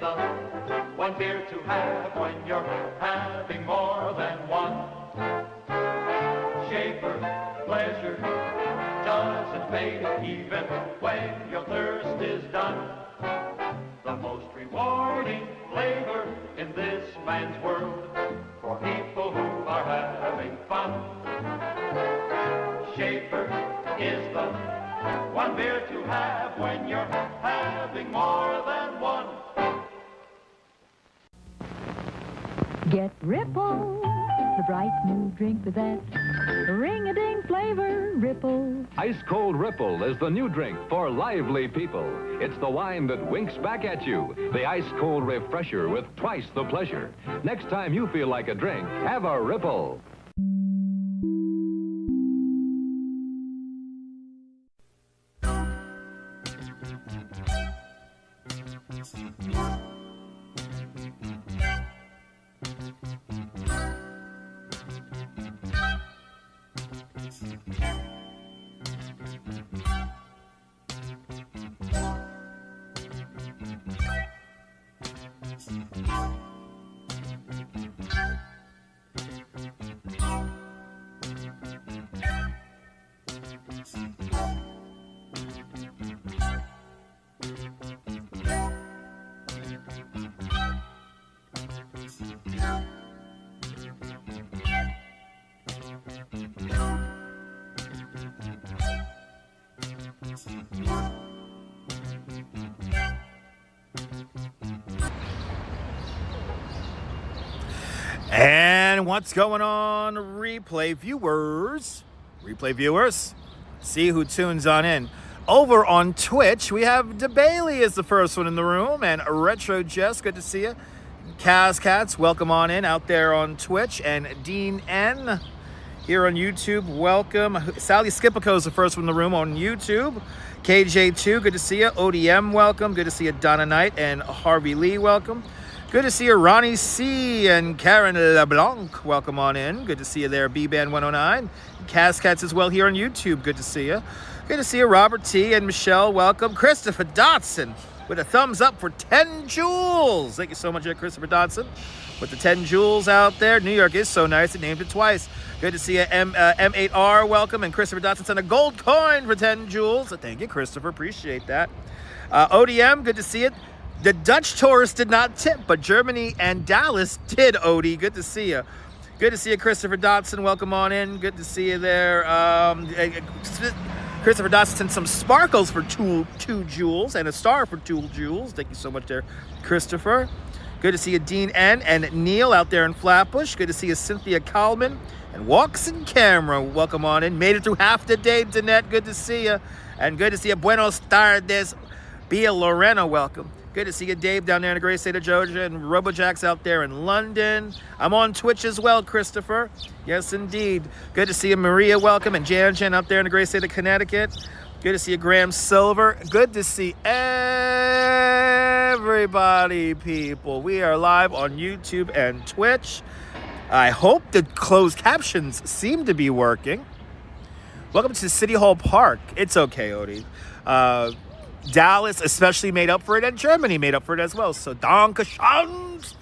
the one beer to have when you're having more than one. Schaefer, pleasure doesn't fade even when your thirst is done. The most rewarding flavor in this man's world for people who are having fun. Schaefer is the one beer to have when you're having more than one. Get Ripple, the bright new drink with that ring-a-ding flavor. Ripple. Ice Cold Ripple is the new drink for lively people. It's the wine that winks back at you. The ice cold refresher with twice the pleasure. Next time you feel like a drink, have a Ripple. And what's going on, replay viewers? See who tunes on in. Over on Twitch, we have DeBailey is the first one in the room, and Retro Jess, good to see you. Kaz Cats, welcome on in out there on Twitch, and Dean N here on YouTube, welcome. Sally Skipico is the first one in the room on YouTube. KJ2, good to see you. ODM, welcome. Good to see you. Donna Knight and Harvey Lee, welcome. Good to see you, Ronnie C. and Karen LeBlanc. Welcome on in. Good to see you there, B-Band 109. Kaz Cats as well here on YouTube. Good to see you. Good to see you, Robert T. and Michelle. Welcome. Christopher Dotson with a thumbs up for 10 jewels. Thank you so much, Christopher Dotson, with the 10 jewels out there. New York is so nice. It named it twice. Good to see you, M8R. Welcome. And Christopher Dotson sent a gold coin for 10 jewels. Thank you, Christopher. Appreciate that. ODM, good to see it. The Dutch tourist did not tip, but Germany and Dallas did, Odie. Good to see you. Good to see you, Christopher Dotson. Welcome on in. Good to see you there. Christopher Dotson sent some sparkles for two jewels and a star for 2 jewels. Thank you so much there, Christopher. Good to see you, Dean N. and Neil out there in Flatbush. Good to see you, Cynthia Kalman and Walks in Camera. Welcome on in. Made it through half the day, Danette. Good to see you. And good to see you, Buenos tardes. Bia Lorena, welcome. Good to see you, Dave, down there in the great state of Georgia, and Robojack's out there in London. I'm on Twitch as well, Christopher. Yes, indeed. Good to see you, Maria, welcome, and Jan out there in the great state of Connecticut. Good to see you, Graham Silver. Good to see everybody, people. We are live on YouTube and Twitch. I hope the closed captions seem to be working. Welcome to City Hall Park. It's okay, Odie. Dallas especially made up for it, and Germany made up for it as well. So Dankeschön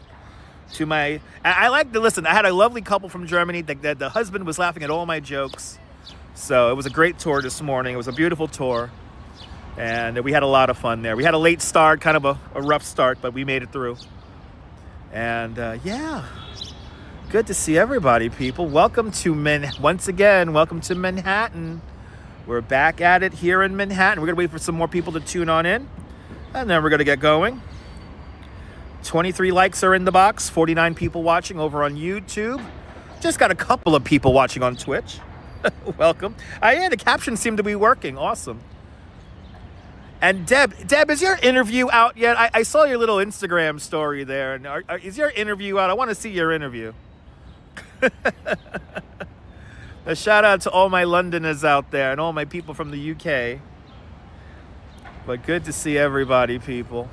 to my... I like to listen. I had a lovely couple from Germany. The husband was laughing at all my jokes. So it was a great tour this morning. It was a beautiful tour. And we had a lot of fun there. We had a late start, kind of a rough start, but we made it through. And yeah, good to see everybody, people. Welcome to once again, welcome to Manhattan. We're back at it here in Manhattan. We're going to wait for some more people to tune on in, and then we're going to get going. 23 likes are in the box, 49 people watching over on YouTube. Just got a couple of people watching on Twitch. Welcome. Yeah, the captions seem to be working. Awesome. And Deb, is your interview out yet? I saw your little Instagram story there. And is your interview out? I want to see your interview. A shout out to all my Londoners out there and all my people from the UK. But good to see everybody, people,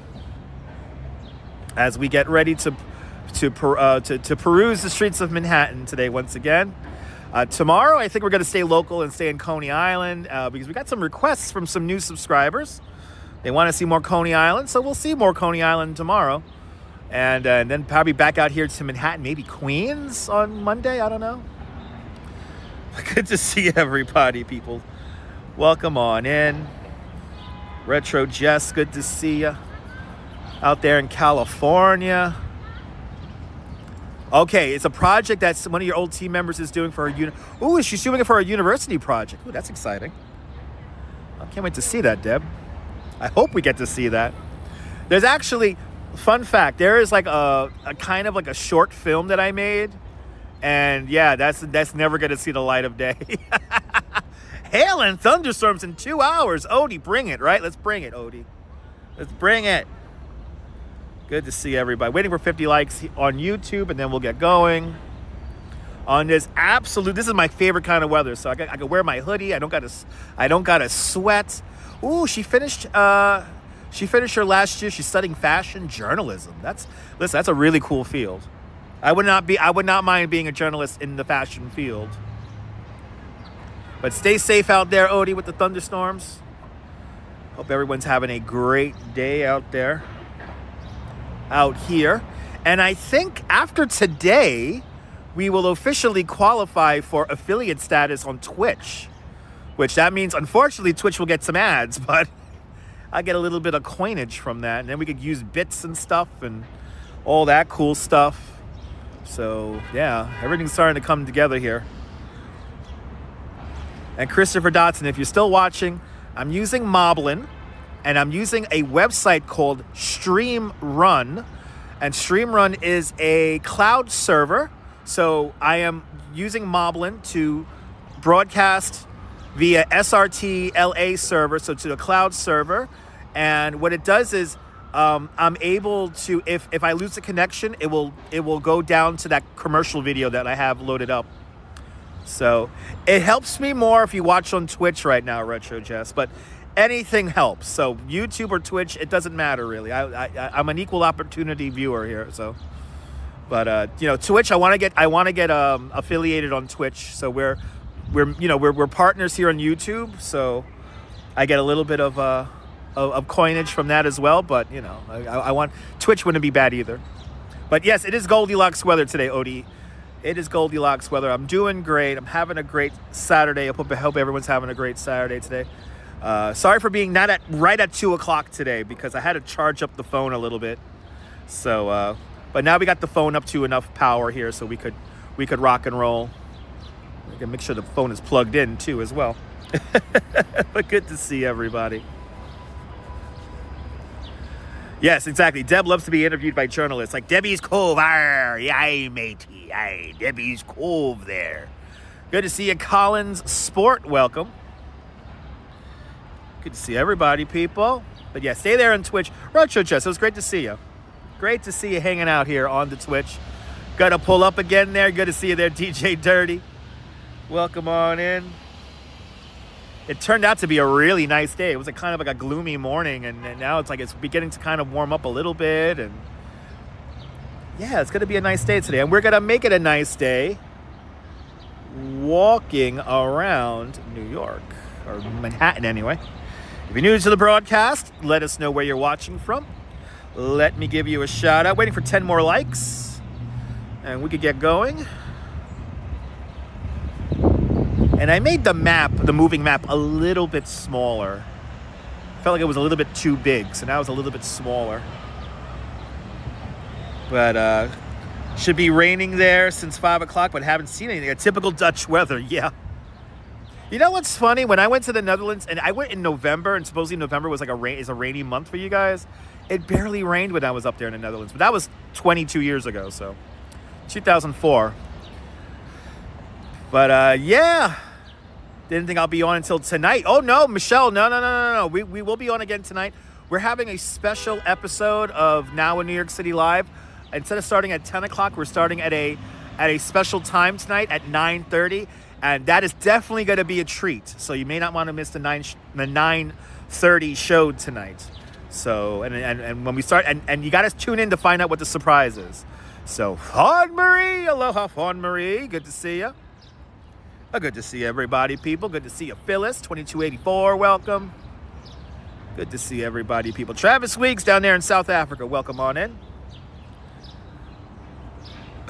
as we get ready to peruse the streets of Manhattan today once again. Tomorrow, I think we're going to stay local and stay in Coney Island because we got some requests from some new subscribers. They want to see more Coney Island, so we'll see more Coney Island tomorrow. And then probably back out here to Manhattan, maybe Queens on Monday. I don't know. Good to see everybody, people. Welcome on in. Retro Jess, good to see you. Out there in California. Okay, it's a project that one of your old team members is doing for her Ooh, she's doing it for a university project. Ooh, that's exciting. I can't wait to see that, Deb. I hope we get to see that. There's actually, fun fact, there is like a kind of like a short film that I made. And yeah, that's never going to see the light of day. Hail and thunderstorms in 2 hours. Odie, bring it, right? Let's bring it, Odie. Let's bring it. Good to see everybody. Waiting for 50 likes on YouTube, and then we'll get going. On this this is my favorite kind of weather. So I can wear my hoodie. I don't gotta sweat. Ooh, she finished her last year. She's studying fashion journalism. That's a really cool field. I would not mind being a journalist in the fashion field. But stay safe out there, Odie, with the thunderstorms. Hope everyone's having a great day out there. Out here. And I think after today, we will officially qualify for affiliate status on Twitch. Which that means, unfortunately, Twitch will get some ads, but I get a little bit of coinage from that. And then we could use bits and stuff and all that cool stuff. So, yeah, everything's starting to come together here. And Christopher Dotson, if you're still watching, I'm using Moblin, and I'm using a website called StreamRun. And StreamRun is a cloud server. So I am using Moblin to broadcast via SRT LA server, so to the cloud server. And what it does is I'm able to, if I lose a connection, it will go down to that commercial video that I have loaded up. So it helps me more if you watch on Twitch right now, Retro Jess, but anything helps. So YouTube or Twitch, it doesn't matter really. I'm an equal opportunity viewer here. So, but Twitch, I want to get affiliated on Twitch. So we're partners here on YouTube. So I get a little bit of coinage from that as well. But I want Twitch wouldn't be bad either. But yes, it is Goldilocks weather today, Odie. It is Goldilocks weather. I'm doing great. I'm having a great Saturday. I hope everyone's having a great Saturday today. Sorry for being not right at 2 o'clock today because I had to charge up the phone a little bit. So, but now we got the phone up to enough power here so we could rock and roll. We can make sure the phone is plugged in too as well. But good to see everybody. Yes, exactly. Deb loves to be interviewed by journalists like Debbie's Cove. Arr, yay, matey. Aye, Debbie's Cove there. Good to see you, Collins Sport. Welcome. Good to see everybody, people. But yeah, stay there on Twitch. Retro Jess, it was great to see you. Great to see you hanging out here on the Twitch. Got to pull up again there. Good to see you there, DJ Dirty. Welcome on in. It turned out to be a really nice day. It was kind of like a gloomy morning, and now it's beginning to kind of warm up a little bit. And yeah, it's going to be a nice day today. And we're going to make it a nice day walking around New York, or Manhattan anyway. If you're new to the broadcast, let us know where you're watching from. Let me give you a shout out. Waiting for 10 more likes, and we could get going. And I made the moving map, a little bit smaller. Felt like it was a little bit too big, so now it's a little bit smaller. But should be raining there since 5 o'clock, but haven't seen anything. A typical Dutch weather, yeah. You know what's funny? When I went to the Netherlands, and I went in November, and supposedly November was is a rainy month for you guys. It barely rained when I was up there in the Netherlands, but that was 22 years ago, so 2004. But yeah. Didn't think I'll be on until tonight. Oh, no, Michelle. No. We will be on again tonight. We're having a special episode of Now in New York City Live. Instead of starting at 10 o'clock, we're starting at a special time tonight at 9:30. And that is definitely going to be a treat. So you may not want to miss the 9:30 show tonight. So, and when we start, and you got to tune in to find out what the surprise is. So, Fawn Marie. Aloha, Fawn Marie. Good to see you. Good to see everybody, people. Good to see you, Phyllis, 2284, welcome. Good to see everybody, people. Travis Weeks down there in South Africa, welcome on in.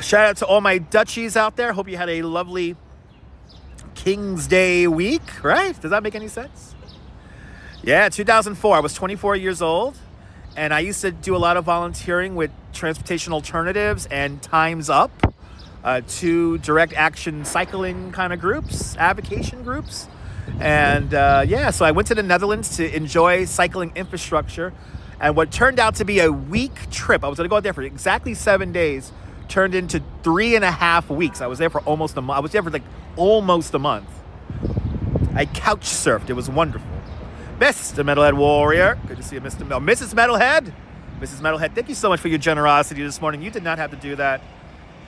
Shout out to all my Dutchies out there. Hope you had a lovely King's Day week, right? Does that make any sense? Yeah, 2004. I was 24 years old, and I used to do a lot of volunteering with Transportation Alternatives and Time's Up, two direct action cycling kind of groups, avocation groups. And yeah, so I went to the Netherlands to enjoy cycling infrastructure. And what turned out to be a week trip, I was going to go out there for exactly 7 days, turned into 3.5 weeks. I was there for almost a month. I was there for like almost a month. I couch surfed. It was wonderful. Mr. Metalhead Warrior. Good to see you, Mrs. Metalhead. Mrs. Metalhead, thank you so much for your generosity this morning. You did not have to do that.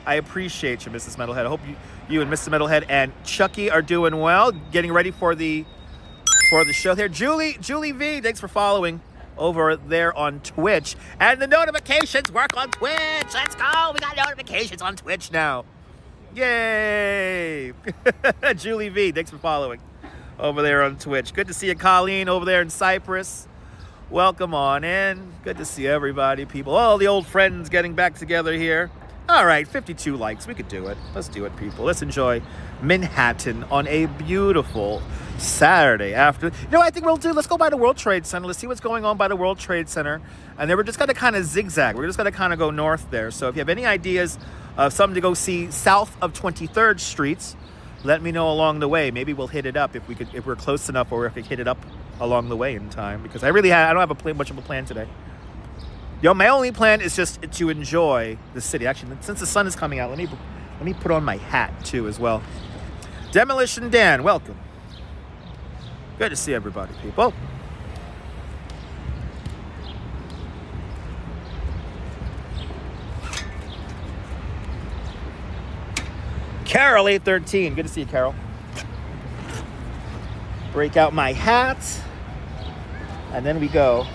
I appreciate you, Mrs. Metalhead. I hope you and Mr. Metalhead and Chucky are doing well, getting ready for the show here. Julie V, thanks for following over there on Twitch. And the notifications work on Twitch. Let's go. We got notifications on Twitch now. Yay. Julie V, thanks for following over there on Twitch. Good to see you, Colleen, over there in Cyprus. Welcome on in. Good to see everybody, people. All the old friends getting back together here. All right, 52 likes. We could do it. Let's do it, people. Let's enjoy Manhattan on a beautiful Saturday afternoon. You know what I think we'll do? Let's go by the World Trade Center. Let's see what's going on by the World Trade Center. And then we're just going to kind of zigzag. We're just going to kind of go north there. So if you have any ideas of something to go see south of 23rd Street, let me know along the way. Maybe we'll hit it up if we're close enough, or if we hit it up along the way in time. Because I don't have much of a plan today. My only plan is just to enjoy the city. Actually, since the sun is coming out, let me put on my hat too as well. Demolition Dan, welcome. Good to see everybody, people. Carol 813, good to see you, Carol. Break out my hat, and then we go.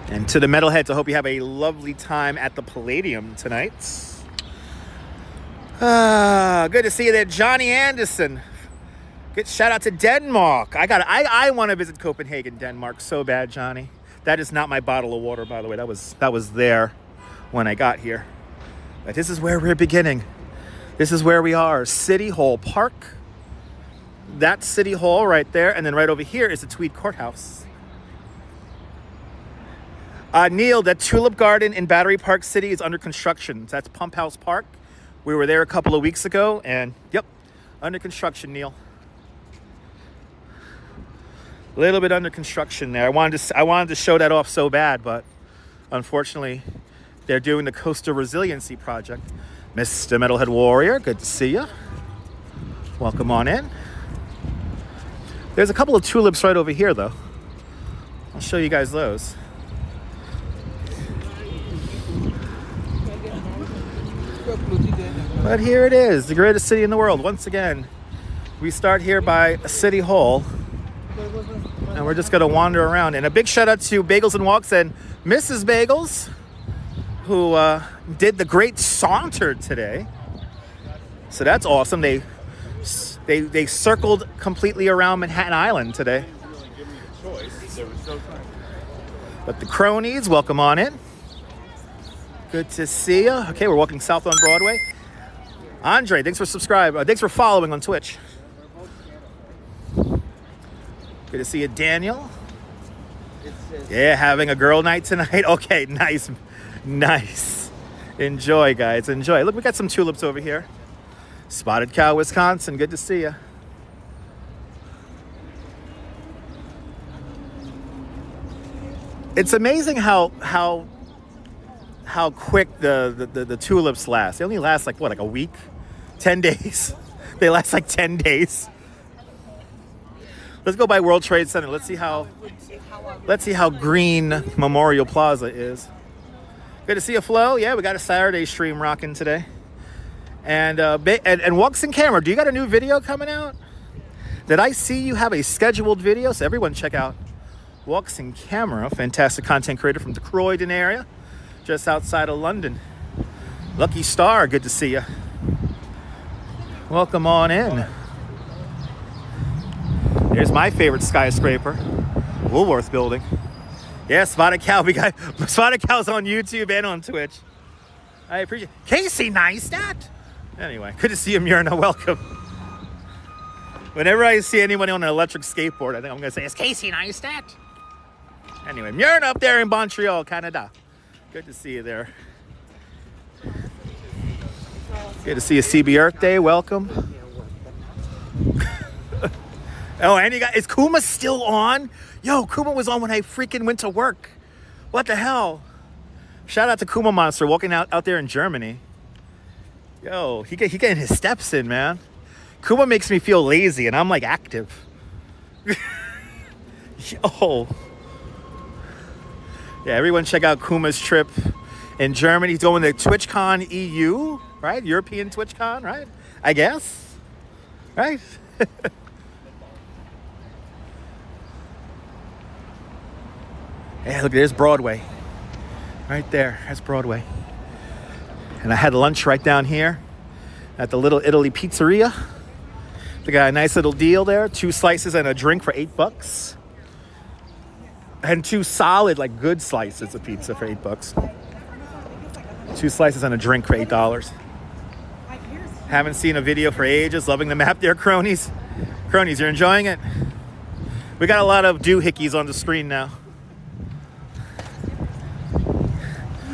And to the metalheads, I hope you have a lovely time at the Palladium tonight. Good to see you there, Johnny Anderson. Good shout out to Denmark. I want to visit Copenhagen, Denmark so bad, Johnny. That is not my bottle of water, by the way. That was there when I got here. But this is where we're beginning. This is where we are. City Hall Park. That's City Hall right there. And then right over here is the Tweed Courthouse. Neil, that Tulip Garden in Battery Park City is under construction. That's Pump House Park. We were there a couple of weeks ago, and yep, under construction, Neil. A little bit under construction there. I wanted to show that off so bad, but unfortunately, they're doing the Coastal Resiliency Project. Mr. Metalhead Warrior, good to see you. Welcome on in. There's a couple of tulips right over here, though. I'll show you guys those. But here it is, the greatest city in the world. Once again, we start here by City Hall, and we're just going to wander around. And a big shout out to Bagels and Walks and Mrs. Bagels, who did the great saunter today. So that's awesome. They circled completely around Manhattan Island today. But the cronies, welcome on in. Good to see you. Okay, we're walking south on Broadway. Andre, thanks for subscribing. Thanks for following on Twitch. Good to see you, Daniel. Yeah, having a girl night tonight. Okay, nice. Enjoy, guys. Enjoy. Look, we got some tulips over here. Spotted Cow, Wisconsin. Good to see you. It's amazing how quick the tulips last. They only last like a week, 10 days. They last like 10 days. Let's go by World Trade Center. Let's see how green Memorial Plaza is. Good to see you, Flo. Yeah, we got a Saturday stream rocking today. And Walks in Camera, do you got a new video coming out? Did I see you have a scheduled video? So everyone check out Walks in Camera, fantastic content creator from the Croydon area, just outside of London. Lucky Star, good to see you. Welcome on in. Here's my favorite skyscraper, Woolworth Building. Yeah, Spotted Cow. We got Spotted Cow's on YouTube and on Twitch. I appreciate it. Casey Neistat. Anyway, good to see you, Myrna. Welcome. Whenever I see anyone on an electric skateboard, I think I'm going to say, it's Casey Neistat. Anyway, Myrna up there in Montreal, Canada. Good to see you there. Good to see you, CB Earth Day. Welcome. Oh, and you got, is Kuma still on? Yo, Kuma was on when I freaking went to work. What the hell? Shout out to Kuma Monster walking out there in Germany. Yo, he getting his steps in, man. Kuma makes me feel lazy, and I'm like active. Yo. Yeah, everyone check out Kuma's trip in Germany. He's going to TwitchCon EU, right? European TwitchCon, right? I guess. Right? Yeah, look, there's Broadway. Right there, that's Broadway. And I had lunch right down here at the Little Italy Pizzeria. They got a nice little deal there. 2 slices and a drink for $8. And 2 solid, like good slices of pizza for $8. 2 slices and a drink for $8. Haven't seen a video for ages. Loving the map there, cronies. Cronies, you're enjoying it? We got a lot of doohickeys on the screen now.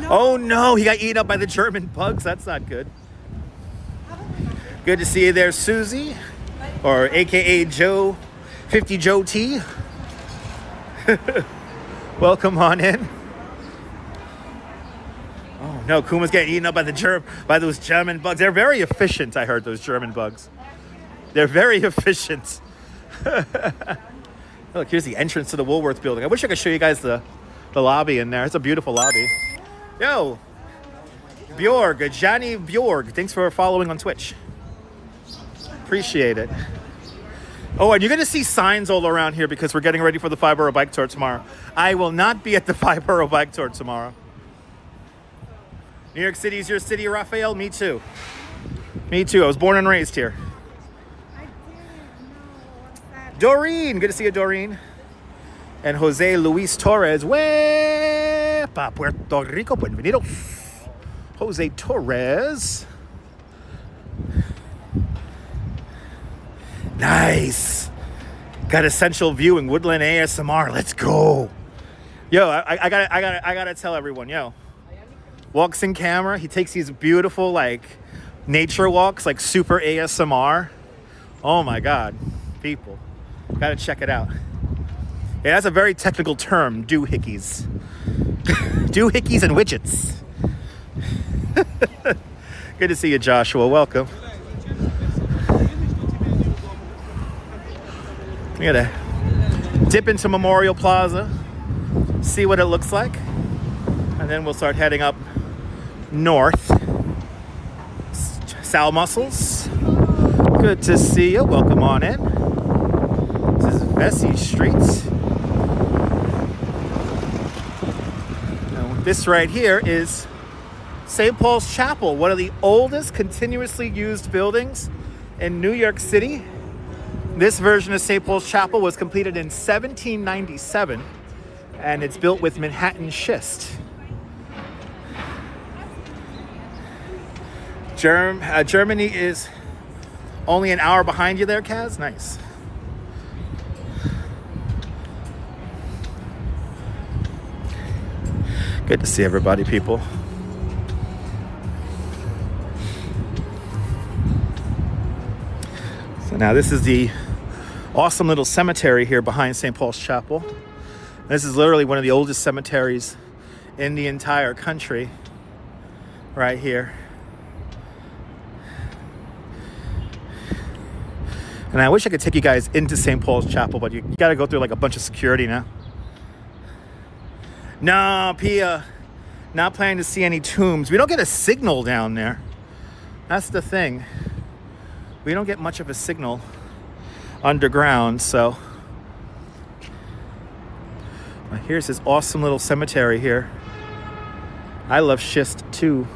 Oh no, he got eaten up by the German bugs. That's not good. Good to see you there, Susie, or AKA Joe, 50 Joe T. Welcome on in. Oh no, Kuma's getting eaten up by those German bugs. They're very efficient, I heard, those German bugs. They're very efficient. Look, here's the entrance to the Woolworth building. I wish I could show you guys the lobby in there. It's a beautiful lobby. Yo, Bjorg, Johnny Bjorg, thanks for following on Twitch. Appreciate it. Oh, and you're going to see signs all around here because we're getting ready for the 5-borough bike tour tomorrow. I will not be at the 5-borough bike tour tomorrow. New York City is your city, Raphael? Me too. Me too. I was born and raised here. Doreen, good to see you, Doreen. And Jose Luis Torres, pa Puerto Rico, bienvenido. Jose Torres. Nice. Got essential viewing, Woodland ASMR. Let's go. Yo, I gotta tell everyone, yo. Walks in camera. He takes these beautiful like nature walks, like super ASMR. Oh my God, people, gotta check it out. Yeah, that's a very technical term, doohickeys. Doohickeys and widgets. Good to see you, Joshua. Welcome. We gotta dip into Memorial Plaza, see what it looks like, and then we'll start heading up north. Sal Muscles. Good to see you. Welcome on in. This is Vesey Street. This right here is St. Paul's Chapel, one of the oldest continuously used buildings in New York City. This version of St. Paul's Chapel was completed in 1797, and it's built with Manhattan schist. Germany is only an hour behind you there, Kaz? Nice. Good to see everybody, people. So now this is the awesome little cemetery here behind St. Paul's Chapel. This is literally one of the oldest cemeteries in the entire country, right here. And I wish I could take you guys into St. Paul's Chapel, but you gotta go through like a bunch of security now. No, Pia, not planning to see any tombs. We don't get a signal down there. That's the thing. We don't get much of a signal underground, so. Well, here's this awesome little cemetery here. I love schist too.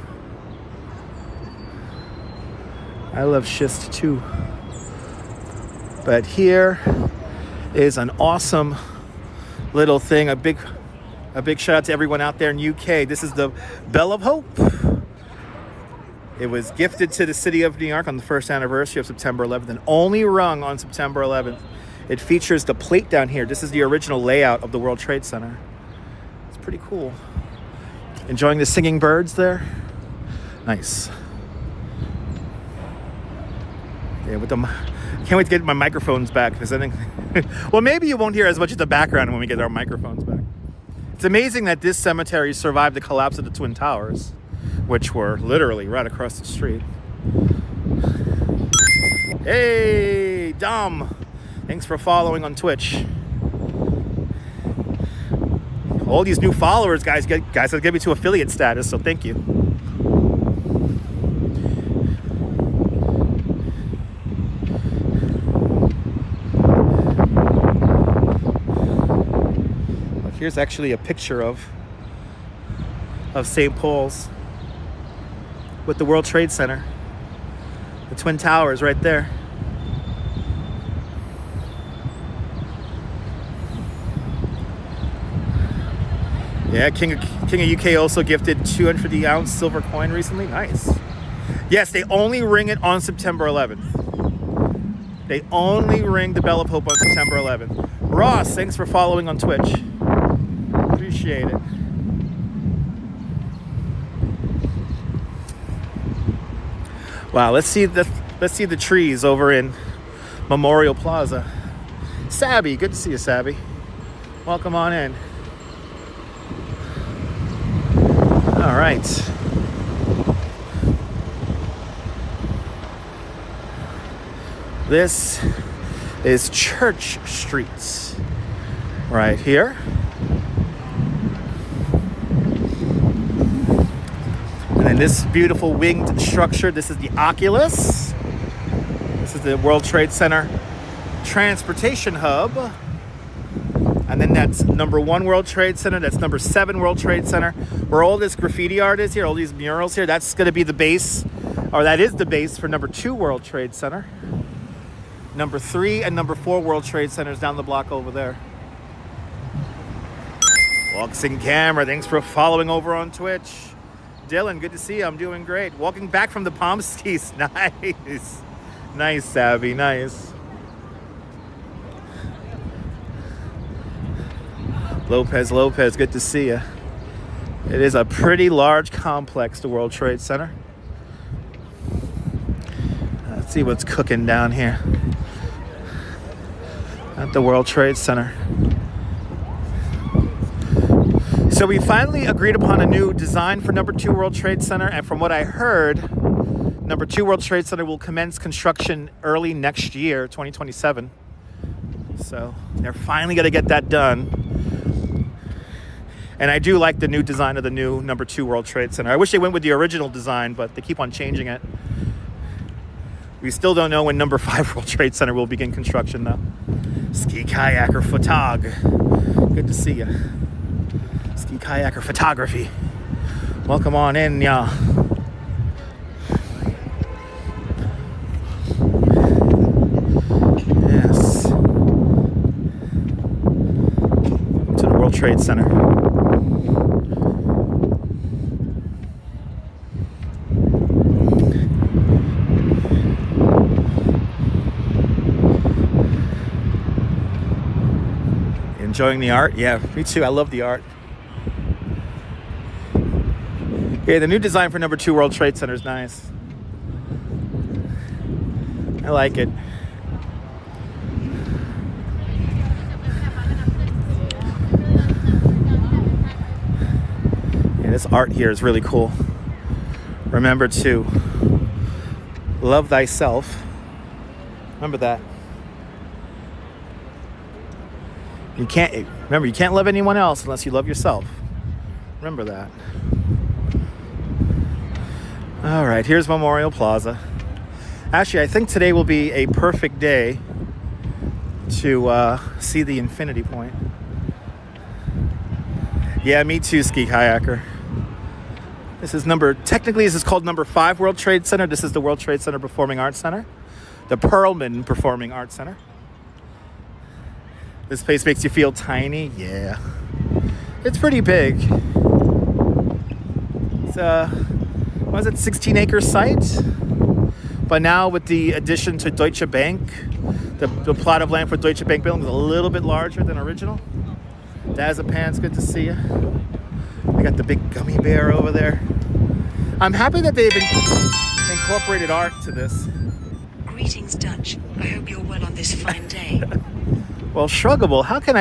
I love schist too. But here is an awesome little thing. A big shout out to everyone out there in UK. This is the Bell of Hope. It was gifted to the city of New York on the first anniversary of September 11th and only rung on September 11th. It features the plate down here. This is the original layout of the World Trade Center. It's pretty cool. Enjoying the singing birds there? Nice. Yeah, with them. Can't wait to get my microphones back because I think, well, maybe you won't hear as much of the background when we get our microphones back. It's amazing that this cemetery survived the collapse of the Twin Towers, which were literally right across the street. Hey, Dom. Thanks for following on Twitch. All these new followers, guys have given me to affiliate status, so thank you. Here's actually a picture of St. Paul's with the World Trade Center. The Twin Towers right there. Yeah, King of UK also gifted 250-ounce silver coin recently. Nice. Yes, they only ring it on September 11th. They only ring the Bell of Hope on September 11th. Ross, thanks for following on Twitch. Appreciate it. Wow, let's see the trees over in Memorial Plaza. Sabby, good to see you, Sabby. Welcome on in. All right. This is Church Street right here. And then this beautiful winged structure, this is the Oculus. This is the World Trade Center Transportation Hub. And then that's number 1 World Trade Center. That's number 7 World Trade Center. Where all this graffiti art is here, all these murals here, that's going to be the base, or that is the base for number 2 World Trade Center. Number 3 and number 4 World Trade Centers down the block over there. Walking Camera, thanks for following over on Twitch. Dylan, good to see you. I'm doing great. Walking back from the Palm Skis. Nice. Nice, Savvy. Nice. Lopez, good to see you. It is a pretty large complex, the World Trade Center. Let's see what's cooking down here at the World Trade Center. So we finally agreed upon a new design for number 2 World Trade Center, and from what I heard, number 2 World Trade Center will commence construction early next year, 2027. So they're finally going to get that done. And I do like the new design of the new number 2 World Trade Center. I wish they went with the original design, but they keep on changing it. We still don't know when number 5 World Trade Center will begin construction, though. Ski kayaker photog. Good to see you. Ski kayaker photography. Welcome on in, y'all. Yes. Welcome to the World Trade Center. Enjoying the art? Yeah, me too. I love the art. Yeah, the new design for number 2 World Trade Center is nice. I like it. Yeah, this art here is really cool. Remember to love thyself. Remember that. You can't love anyone else unless you love yourself. Remember that. All right, here's Memorial Plaza. Actually, I think today will be a perfect day to see the infinity point. Yeah, me too, ski kayaker. Technically this is called number 5 World Trade Center. This is the World Trade Center Performing Arts Center. The Perlman Performing Arts Center. This place makes you feel tiny. Yeah. It's pretty big. It's a 16-acre site? But now with the addition to Deutsche Bank, the plot of land for Deutsche Bank building is a little bit larger than original. Dazapans, good to see you. We got the big gummy bear over there. I'm happy that they've incorporated art to this. Greetings, Dutch. I hope you're well on this fine day. Well, Shruggable, how can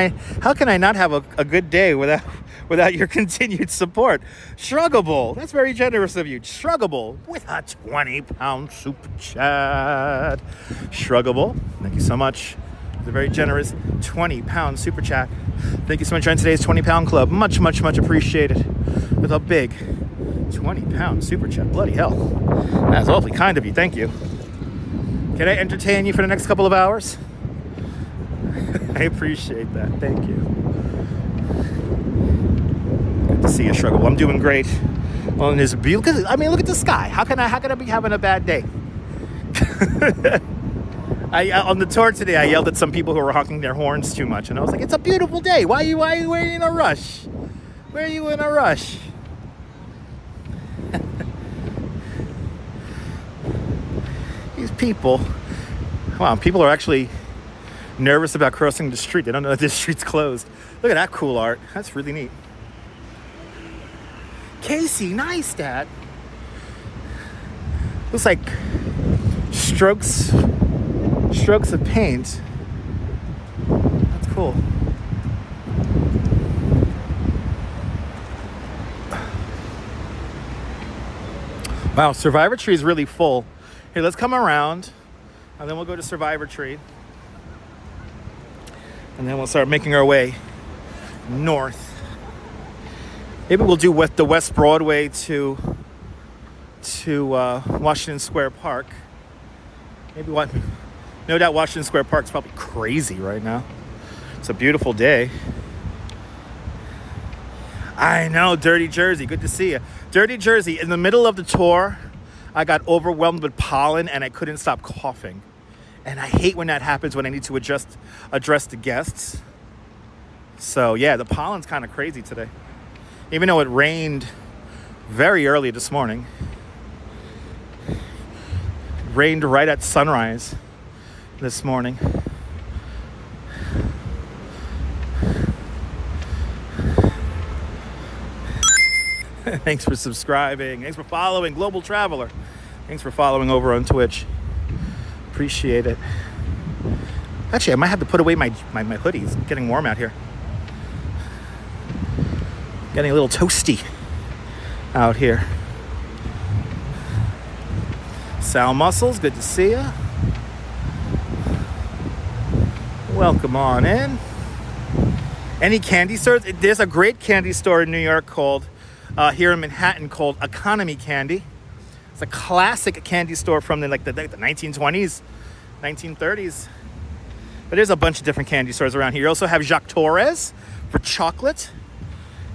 I not have a good day without your continued support? Shruggable, that's very generous of you. Shruggable with a 20-pound super chat. Shruggable, thank you so much. It's a very generous 20-pound super chat. Thank you so much for today's 20-pound club. Much, much, much appreciated. With a big 20-pound super chat. Bloody hell. That's awfully kind of you. Thank you. Can I entertain you for the next couple of hours? I appreciate that. Thank you. Good to see you, Shruggable. I'm doing great. Well, and there's look at the sky. How can I be having a bad day? On the tour today, I yelled at some people who were honking their horns too much, and I was like, "It's a beautiful day. Why are you in a rush? Where are you in a rush?" These people, wow, people are actually nervous about crossing the street. They don't know that this street's closed. Look at that cool art. That's really neat. Casey, nice, Dad. Looks like strokes of paint. That's cool. Wow, Survivor Tree is really full. Here, let's come around, and then we'll go to Survivor Tree. And then we'll start making our way north. Maybe we'll do the West Broadway to Washington Square Park. Maybe what? No doubt Washington Square Park's probably crazy right now. It's a beautiful day. I know, Dirty Jersey. Good to see you. Dirty Jersey, in the middle of the tour, I got overwhelmed with pollen and I couldn't stop coughing. And I hate when that happens when I need to address the guests. So yeah, the pollen's kind of crazy today. Even though it rained very early this morning. It rained right at sunrise this morning. Thanks for subscribing. Thanks for following, Global Traveler. Thanks for following over on Twitch. Appreciate it. Actually, I might have to put away my hoodies. It's getting warm out here. Getting a little toasty out here. Sal Muscles, good to see ya. Welcome on in. Any candy stores? There's a great candy store in New York called, here in Manhattan, called Economy Candy. It's a classic candy store from the 1920s, 1930s. But there's a bunch of different candy stores around here. You also have Jacques Torres for chocolate,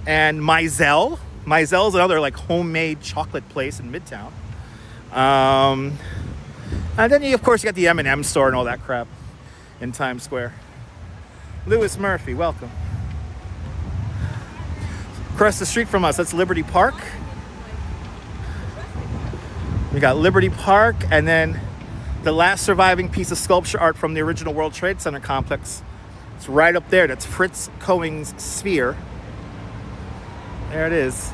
and Mizell. Mizell is another homemade chocolate place in Midtown. And then of course you got the M&M store and all that crap in Times Square. Lewis Murphy, welcome. Across the street from us, that's Liberty Park. We got Liberty Park, and then the last surviving piece of sculpture art from the original World Trade Center complex. It's right up there. That's Fritz Cohen's sphere. There it is.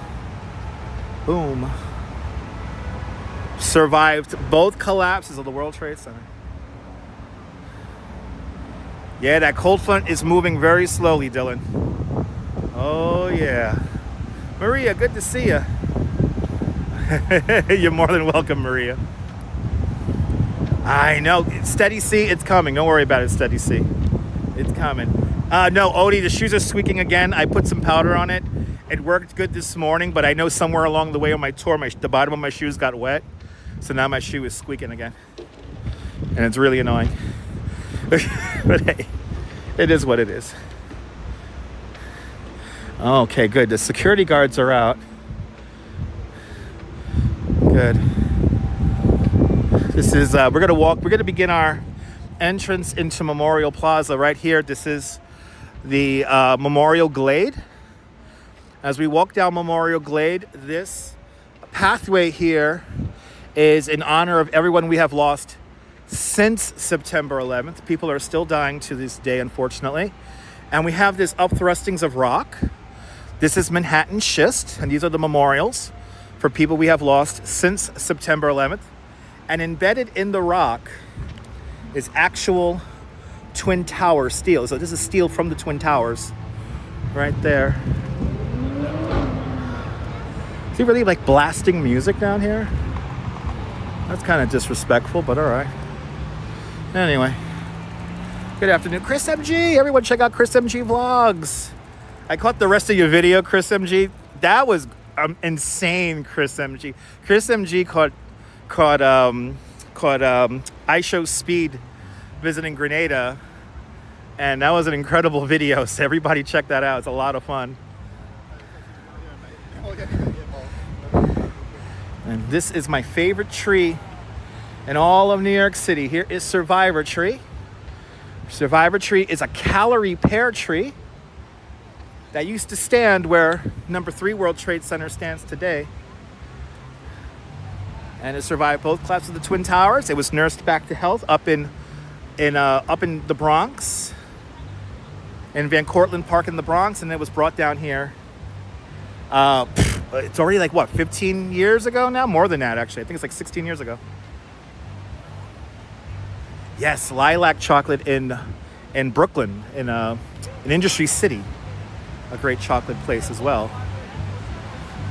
Boom. Survived both collapses of the World Trade Center. Yeah, that cold front is moving very slowly, Dylan. Oh, yeah. Maria, good to see you. You're more than welcome, Maria. I know. Steady C, it's coming. Don't worry about it, Steady C. It's coming. No, Odie, the shoes are squeaking again. I put some powder on it. It worked good this morning, but I know somewhere along the way on my tour, the bottom of my shoes got wet. So now my shoe is squeaking again. And it's really annoying. But hey, it is what it is. Okay, good. The security guards are out. Good. This is, we're gonna begin our entrance into Memorial Plaza right here. This is the Memorial Glade. As we walk down Memorial Glade, this pathway here is in honor of everyone we have lost since September 11th. People are still dying to this day, unfortunately. And we have this upthrustings of rock. This is Manhattan schist, and these are the memorials for people we have lost since September 11th. And embedded in the rock is actual Twin Tower steel. So this is steel from the Twin Towers right there. Is he really like blasting music down here? That's kind of disrespectful, but all right. Anyway, good afternoon, Chris MG. Everyone check out Chris MG Vlogs. I caught the rest of your video, Chris MG. That was insane, Chris MG. Chris MG caught iShow Speed visiting Grenada, and that was an incredible video. So everybody check that out. It's a lot of fun. And this is my favorite tree in all of New York City. Here is Survivor Tree. Survivor Tree is a calorie pear tree that used to stand where number 3 World Trade Center stands today. And it survived both collapses of the Twin Towers. It was nursed back to health up in the Bronx, in Van Cortlandt Park in the Bronx, and it was brought down here. It's already like, what, 15 years ago now? More than that, actually. I think it's like 16 years ago. Yes, Lilac Chocolate in Brooklyn, in Industry City. A great chocolate place as well.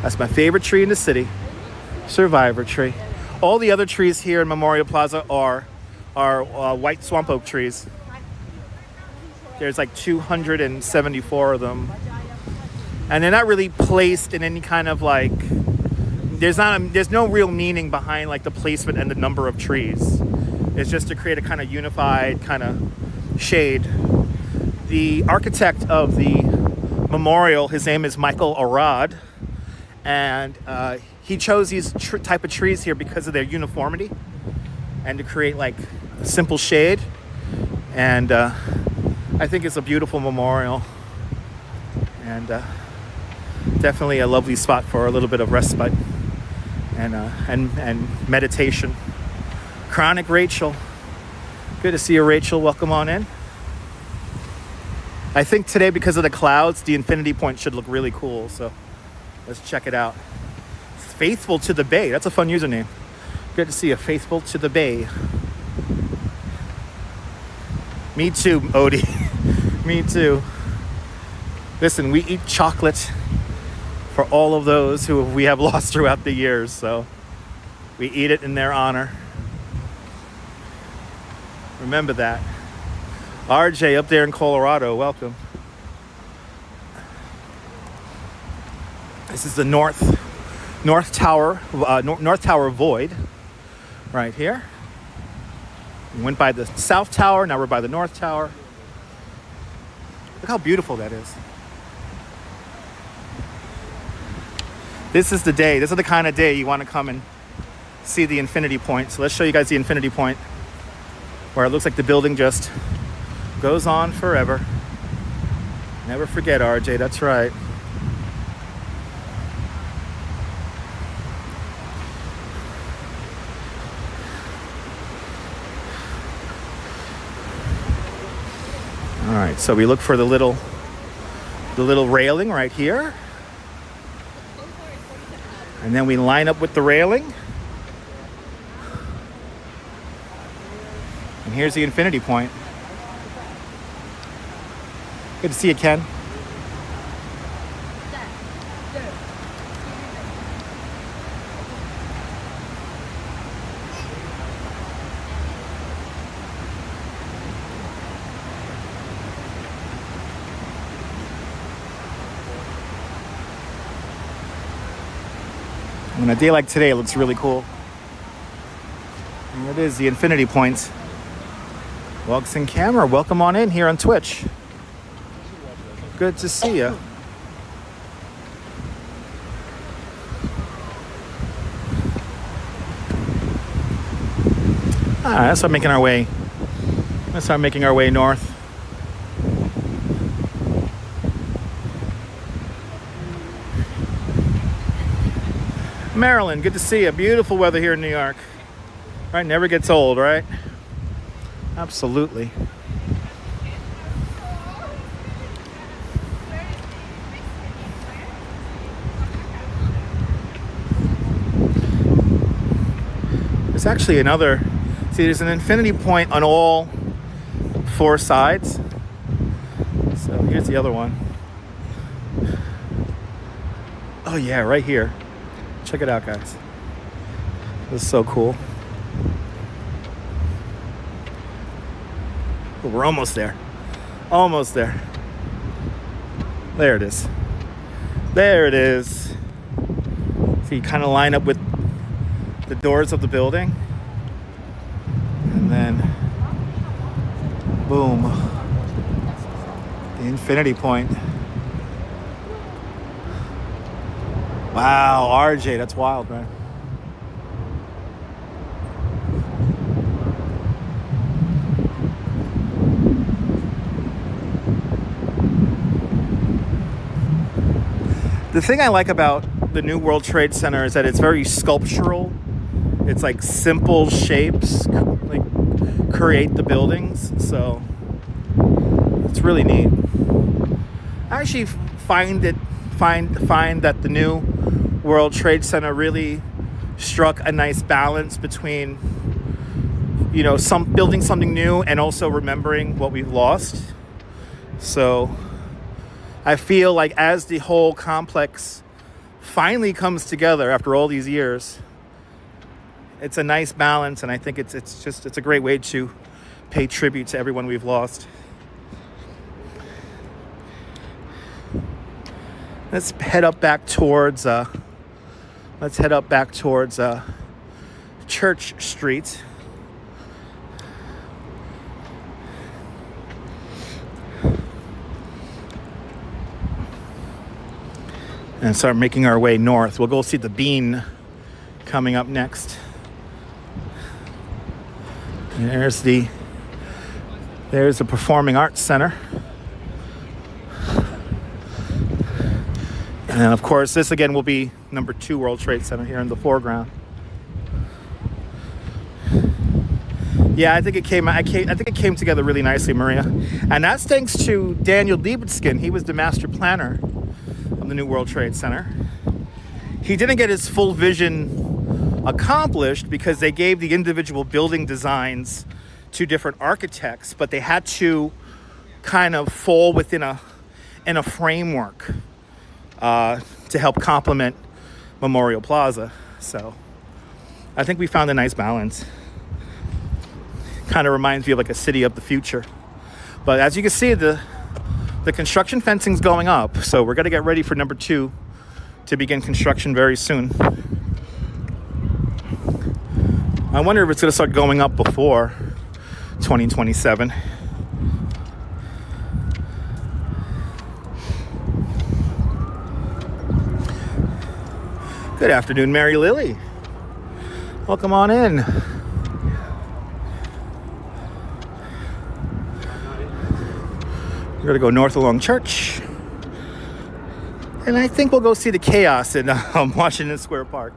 That's my favorite tree in the city. Survivor Tree. All the other trees here in Memorial Plaza are white swamp oak trees. There's like 274 of them. And they're not really placed in any kind of like, there's no real meaning behind like the placement and the number of trees. It's just to create a kind of unified kind of shade. The architect of the memorial, his name is Michael Arad, and he chose these type of trees here because of their uniformity and to create like a simple shade. And I think it's a beautiful memorial, and definitely a lovely spot for a little bit of respite and meditation. Chronic Rachel, good to see you, Rachel. Welcome on in. I think today, because of the clouds, the infinity point should look really cool. So let's check it out. Faithful to the Bay. That's a fun username. Good to see you. Faithful to the Bay. Me too, Odie. Me too. Listen, we eat chocolate for all of those who we have lost throughout the years. So we eat it in their honor. Remember that. RJ up there in Colorado, welcome. This is the North Tower Void right here. We went by the South Tower, now we're by the North Tower. Look how beautiful that is. This is the day, this is the kind of day you want to come and see the infinity point. So let's show you guys the infinity point, where it looks like the building just goes on forever. Never forget, RJ, that's right. All right, so we look for the little railing right here. And then we line up with the railing. And here's the infinity point. Good to see you, Ken. On a day like today, it looks really cool. And it is the infinity points. Walks in camera. Welcome on in here on Twitch. Good to see you. Let's start making our way. Let's start making our way north. Maryland, good to see you. Beautiful weather here in New York. Right, never gets old, right? Absolutely. There's actually another, see, there's an infinity point on all 4 sides. So here's the other one. Oh yeah, right here. Check it out, guys. This is so cool. We're almost there. Almost there. There it is. There it is. So you kind of line up with the doors of the building. And then, boom. The infinity point. Wow, RJ, that's wild, man. The thing I like about the new World Trade Center is that it's very sculptural. It's like simple shapes like create the buildings, so it's really neat. I actually find that the new World Trade Center really struck a nice balance between, you know, building something new and also remembering what we've lost. So I feel like as the whole complex finally comes together after all these years, it's a nice balance, and I think it's a great way to pay tribute to everyone we've lost. Let's head up back towards Church Street. And start making our way north. We'll go see the Bean coming up next. And there's the Performing Arts Center. And then, of course, this again will be number 2 World Trade Center here in the foreground. Yeah, I think it came together really nicely, Maria. And that's thanks to Daniel Libeskind. He was the master planner of the new World Trade Center. He didn't get his full vision accomplished because they gave the individual building designs to different architects, but they had to kind of fall within a framework to help complement Memorial Plaza. So I think we found a nice balance. Kind of reminds me of like a city of the future. But as you can see, the construction fencing's going up, so we're gonna get ready for number 2 to begin construction very soon. I wonder if it's gonna start going up before 2027. Good afternoon, Mary Lily. Welcome on in. We're gonna go north along Church. And I think we'll go see the chaos in Washington Square Park.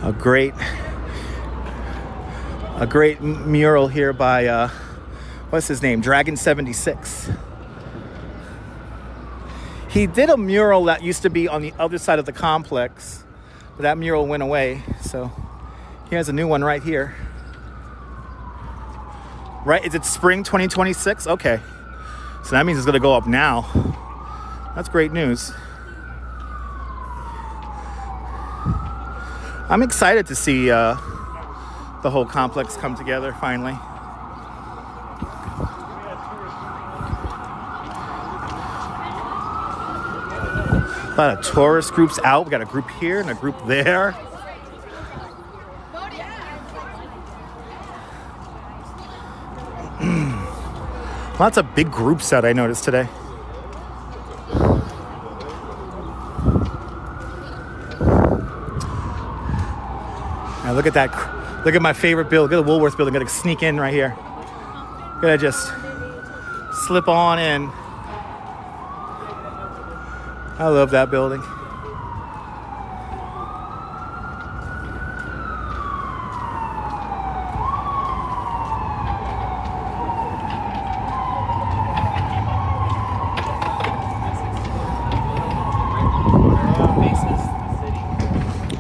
A great mural here by what's his name? Dragon 76. He did a mural that used to be on the other side of the complex, but that mural went away. So he has a new one right here. Right? Is it spring 2026? Okay. So that means it's going to go up now. That's great news. I'm excited to see the whole complex come together finally. A lot of tourist groups out. We got a group here and a group there. Lots of big groups out, I noticed today. Look at that. Look at my favorite building. Look at the Woolworth building. Gonna sneak in right here. Gonna just slip on in. I love that building.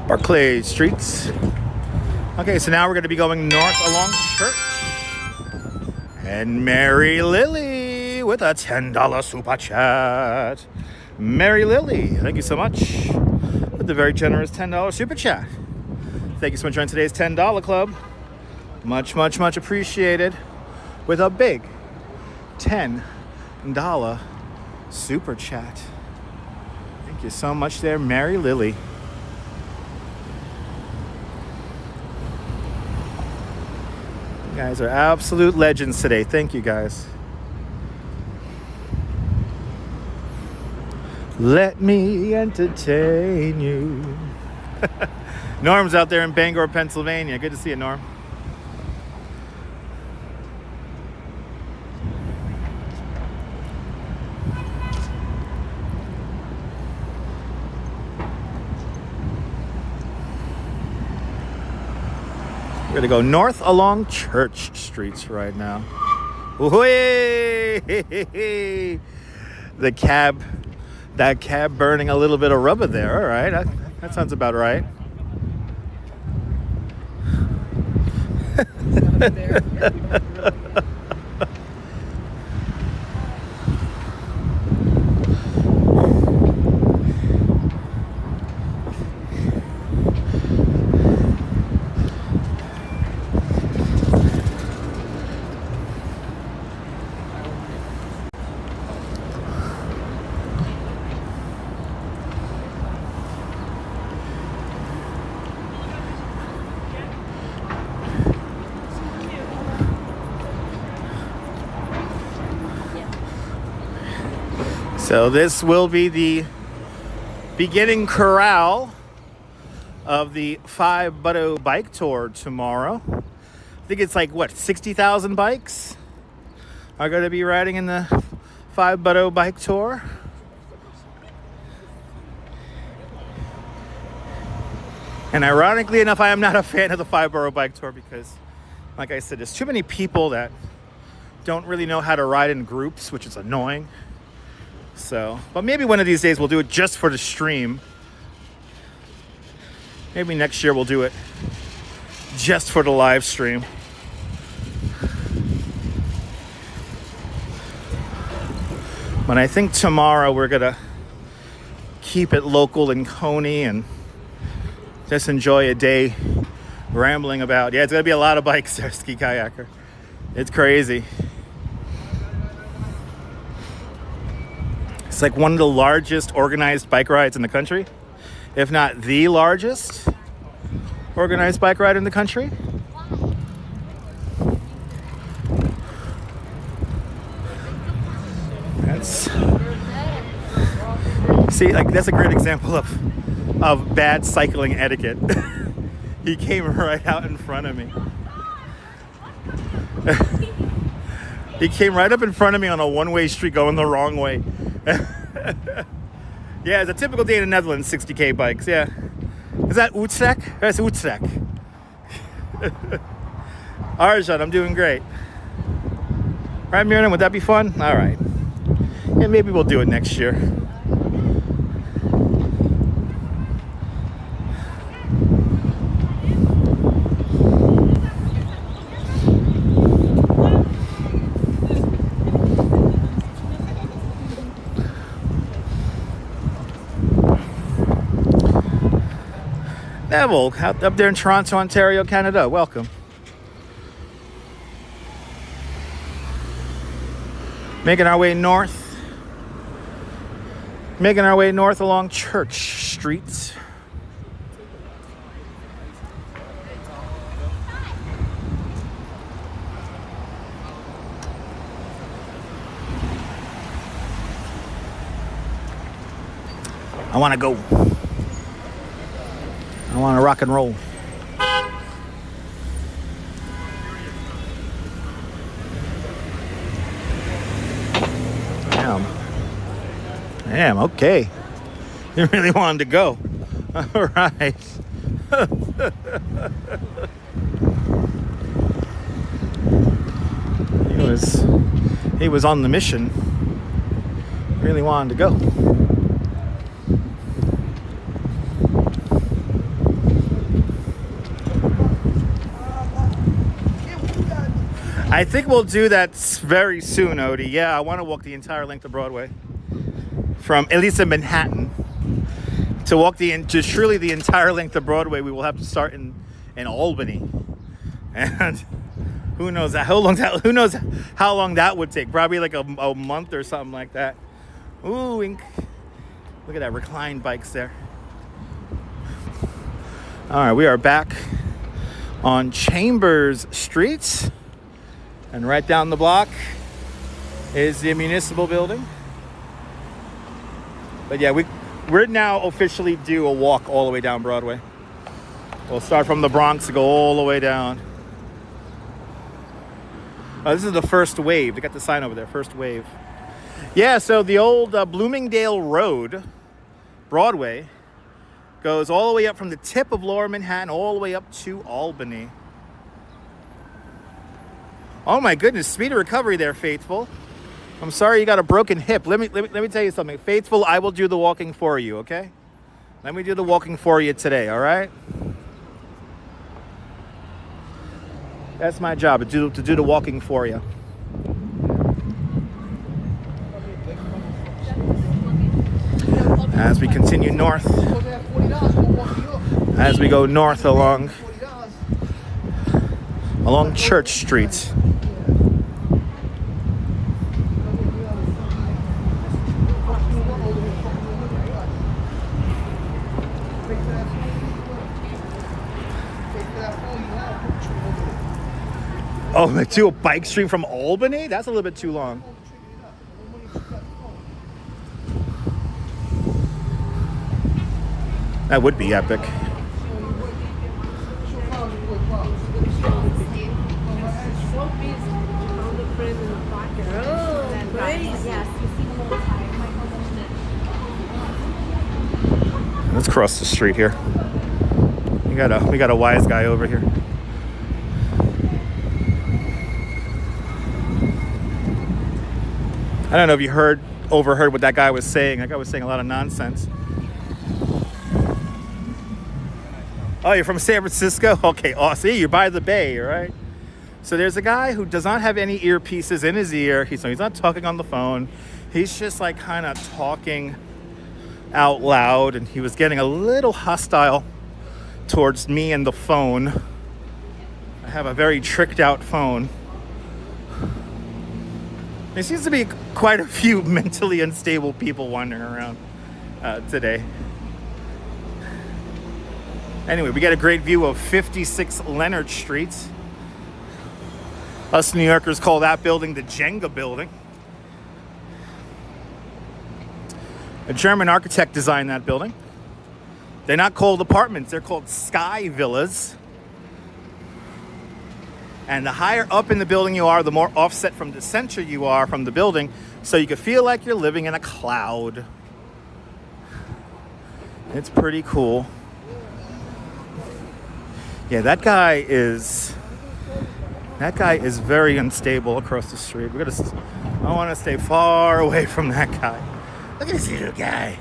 Barclay Streets. Okay, so now we're going to be going north along Church. And Mary Lily with a $10 super chat. Mary Lily, thank you so much with the very generous $10 super chat. Thank you so much for joining today's $10 club. Much, much, much appreciated with a big $10 super chat. Thank you so much there, Mary Lily. You guys are absolute legends today. Thank you, guys. Let me entertain you. Norm's out there in Bangor, Pennsylvania. Good to see you, Norm. We're gonna go north along Church Streets right now. Whee! That cab burning a little bit of rubber there. All right, that sounds about right. So this will be the beginning corral of the 5 Borough bike tour tomorrow. I think it's like, what, 60,000 bikes are going to be riding in the 5 Borough bike tour. And ironically enough, I am not a fan of the 5 Borough bike tour because, like I said, there's too many people that don't really know how to ride in groups, which is annoying. So, but maybe one of these days we'll do it just for the stream. Maybe next year we'll do it just for the live stream. But I think tomorrow we're gonna keep it local in Coney and just enjoy a day rambling about. Yeah, it's gonna be a lot of bikes there, Ski Kayaker. It's crazy. It's like one of the largest organized bike rides in the country, if not the largest organized bike ride in the country. That's a great example of bad cycling etiquette. He came right out in front of me. He came right up in front of me on a one-way street going the wrong way. Yeah, it's a typical day in the Netherlands, 60K bikes, yeah. Is that Utrecht? That's Utrecht. Arjan, I'm doing great. Right, Miriam, would that be fun? All right. Yeah, maybe we'll do it next year. Neville, up there in Toronto, Ontario, Canada. Welcome. Making our way north. Making our way north along Church Street. I want to go. I want to rock and roll. Damn, okay. You really wanted to go. All right. He was on the mission. Really wanted to go. I think we'll do that very soon, Odie. Yeah, I want to walk the entire length of Broadway. From, at least in Manhattan. To walk just surely the entire length of Broadway, we will have to start in Albany. And who knows how long that would take. Probably like a month or something like that. Ooh, wink. Look at that, reclined bikes there. All right, we are back on Chambers Street. And right down the block is the municipal building. But yeah, we're now officially due a walk all the way down Broadway. We'll start from the Bronx and go all the way down. Oh, this is the first wave. They got the sign over there, first wave. Yeah, so the old Bloomingdale Road, Broadway, goes all the way up from the tip of Lower Manhattan all the way up to Albany. Oh my goodness, speedy recovery there, Faithful. I'm sorry you got a broken hip. Let me tell you something. Faithful, I will do the walking for you, okay? Let me do the walking for you today, all right? That's my job, to do the walking for you. As we continue north, as we go north along Church Street. Oh, to a bike stream from Albany? That's a little bit too long. That would be epic. Let's cross the street here. We got a wise guy over here. I don't know if you overheard what that guy was saying. That guy was saying a lot of nonsense. Oh, you're from San Francisco? Okay, awesome. You're by the bay, right? So there's a guy who does not have any earpieces in his ear. He's not talking on the phone. He's just like kind of talking out loud, and he was getting a little hostile towards me and the phone. I have a very tricked out phone. There seems to be quite a few mentally unstable people wandering around today. Anyway, we got a great view of 56 Leonard Street. Us New Yorkers call that building the Jenga building. A German architect designed that building. They're not called apartments, they're called sky villas. And the higher up in the building you are, the more offset from the center you are from the building, so you can feel like you're living in a cloud. It's pretty cool. Yeah, that guy is very unstable across the street. I want to stay far away from that guy. Look at this little guy.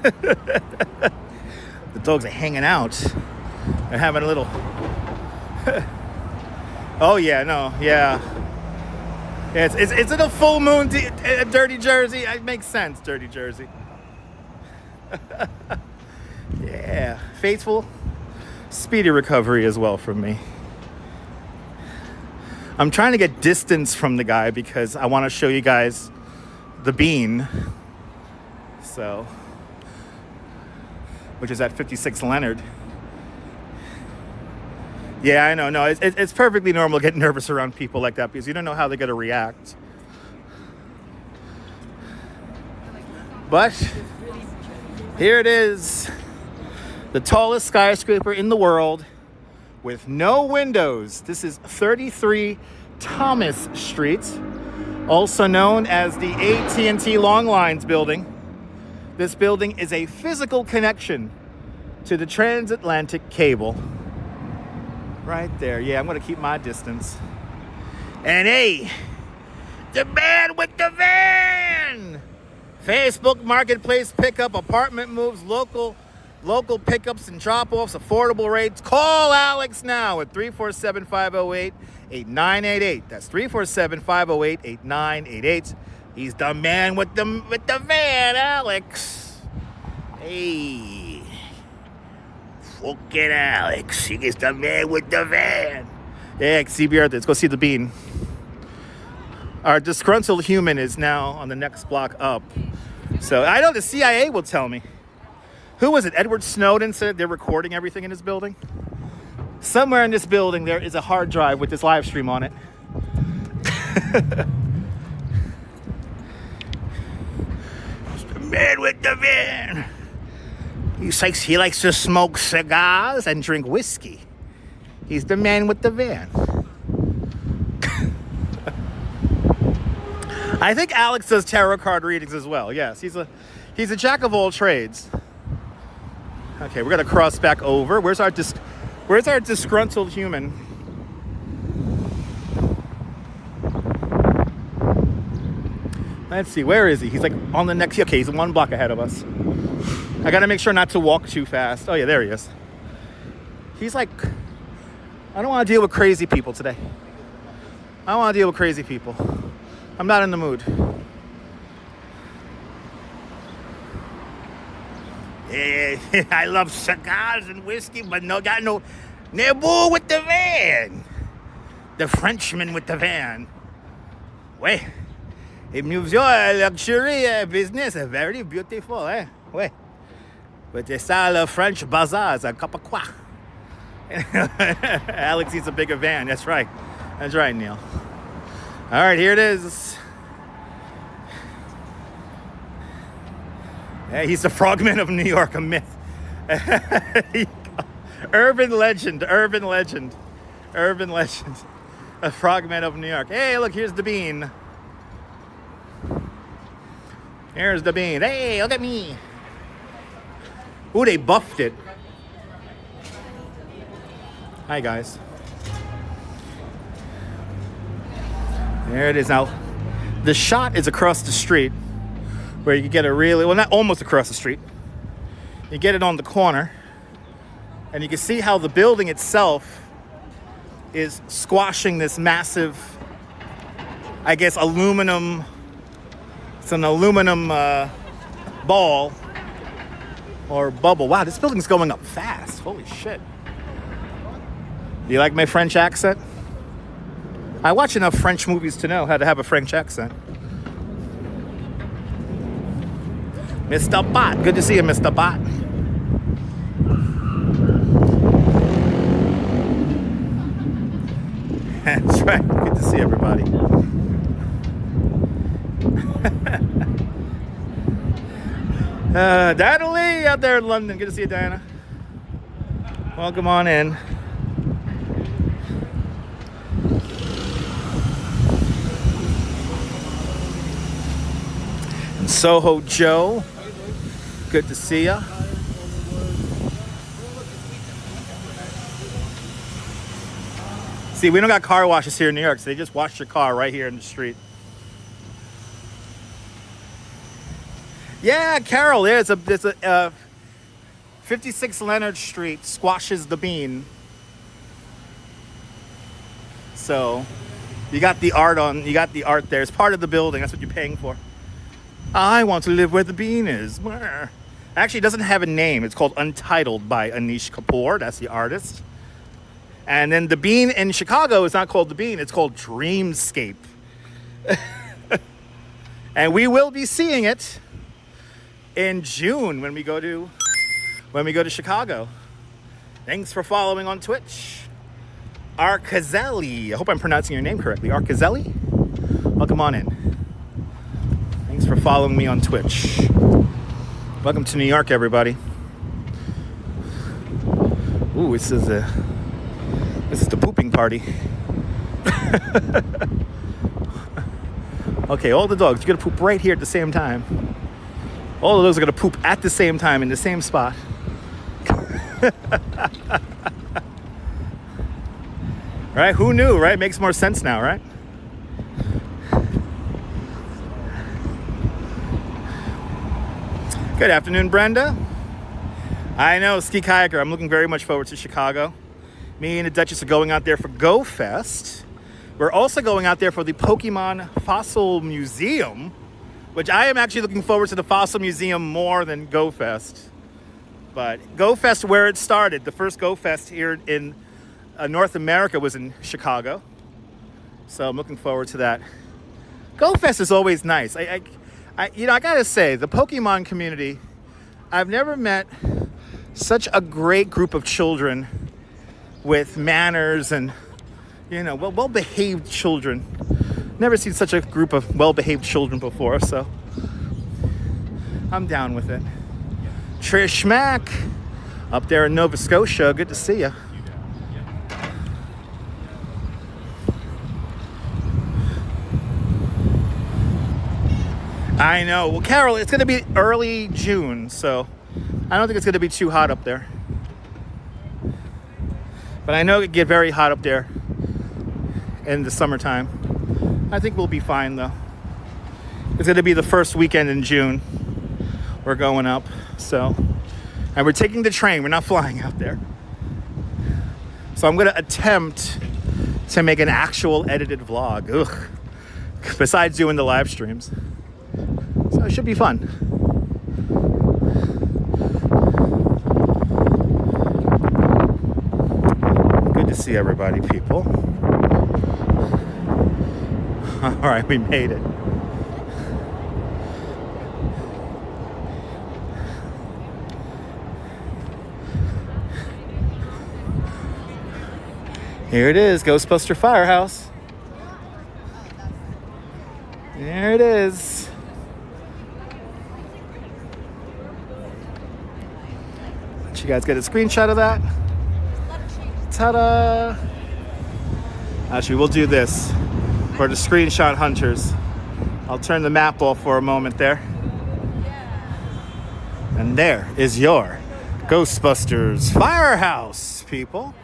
The dogs are hanging out. They're having a little... Oh yeah, no, yeah. It's in a full moon, Dirty Jersey. It makes sense, Dirty Jersey. Yeah, Faithful, speedy recovery as well from me. I'm trying to get distance from the guy because I want to show you guys the bean. So, which is at 56 Leonard. Yeah, I know. No, it's perfectly normal to get nervous around people like that because you don't know how they're going to react. But here it is. The tallest skyscraper in the world with no windows. This is 33 Thomas Street. also known as the AT&T Long Lines building. This building is a physical connection to the transatlantic cable. Right there. Yeah, I'm going to keep my distance. And hey, the man with the van! Facebook Marketplace pickup, apartment moves, local pickups and drop-offs, affordable rates. Call Alex now at 347-508-8988. That's 347-508-8988. He's the man with the van, Alex. Hey, fucking Alex. He's the man with the van. Yeah, CBR, let's go see the bean. Our disgruntled human is now on the next block up. So I know the CIA will tell me. Who was it? Edward Snowden said they're recording everything in his building. Somewhere in this building there is a hard drive with this live stream on it. The man with the van. He likes to smoke cigars and drink whiskey. He's the man with the van. I think Alex does tarot card readings as well. Yes, he's a jack of all trades. Okay, we're gonna cross back over. Where's our disgruntled human? Let's see, where is he? He's like on the next. Okay, he's one block ahead of us. I gotta make sure not to walk too fast. Oh yeah, there he is. He's like, I don't want to deal with crazy people today. I don't want to deal with crazy people. I'm not in the mood. Yeah, I love cigars and whiskey, but got no bull with the van. The Frenchman with the van. Ouais. It moves your luxury business. Very beautiful, eh? Ouais. With the style of French bazaars, a cup of quoi. Alex needs a bigger van. That's right. That's right, Neil. All right, here it is. Yeah, he's the frogman of New York, a myth. Urban legend. A frogman of New York. Hey, look, here's the bean. Here's the bean. Hey, look at me. Ooh, they buffed it. Hi, guys. There it is. Now, the shot is across the street where you get a really, well, not almost across the street. You get it on the corner, and you can see how the building itself is squashing this massive, I guess, aluminum. It's an aluminum ball or bubble. Wow, this building's going up fast. Holy shit. Do you like my French accent? I watch enough French movies to know how to have a French accent. Mr. Bot. Good to see you, Mr. Bot. That's right. Good to see everybody. Diana Lee out there in London. Good to see you, Diana. Welcome on in. And Soho Joe. Good to see ya. See, we don't got car washes here in New York, so they just wash your car right here in the street. Yeah, Carol, there's a 56 Leonard Street squashes the bean. So you got the art there. It's part of the building. That's what you're paying for. I want to live where the bean is. Actually, it doesn't have a name. It's called Untitled by Anish Kapoor. That's the artist. And then the bean in Chicago is not called the bean. It's called Dreamscape. And we will be seeing it in June when we go to Chicago. Thanks for following on Twitch. Arcazelli. I hope I'm pronouncing your name correctly. Arcazelli? Welcome on in. Thanks for following me on Twitch. Welcome to New York, everybody. Ooh, this is the pooping party. Okay, all the dogs, you're gonna poop right here at the same time. All of those are gonna poop at the same time in the same spot. Right? Who knew, right? Makes more sense now, right? Good afternoon, Brenda. I know, ski kayaker. I'm looking very much forward to Chicago. Me and the Duchess are going out there for Go Fest. We're also going out there for the Pokemon Fossil Museum, which I am actually looking forward to the Fossil Museum more than Go Fest. But Go Fest, where it started, the first Go Fest here in North America was in Chicago. So I'm looking forward to that. Go Fest is always nice. I gotta say, the Pokemon community, I've never met such a great group of children with manners and, well-behaved children. Never seen such a group of well-behaved children before, so I'm down with it. Trish Mack, up there in Nova Scotia, good to see you. I know. Well, Carol, it's going to be early June, so I don't think it's going to be too hot up there. But I know it can get very hot up there in the summertime. I think we'll be fine, though. It's going to be the first weekend in June. We're going up, so. And we're taking the train. We're not flying out there. So I'm going to attempt to make an actual edited vlog. Ugh. Besides doing the live streams. So it should be fun. Good to see everybody, people. All right, we made it. Here it is, Ghostbuster Firehouse. There it is. Let you guys get a screenshot of that. Ta-da! Actually, we'll do this for the screenshot hunters. I'll turn the map off for a moment there. And there is your Ghostbusters Firehouse, people.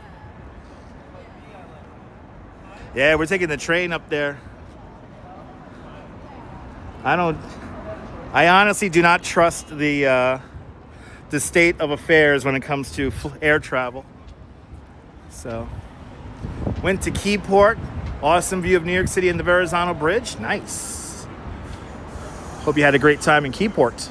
Yeah, we're taking the train up there. I honestly do not trust the state of affairs when it comes to air travel. So, went to Keyport. Awesome view of New York City and the Verizon Bridge. Nice. Hope you had a great time in Keyport.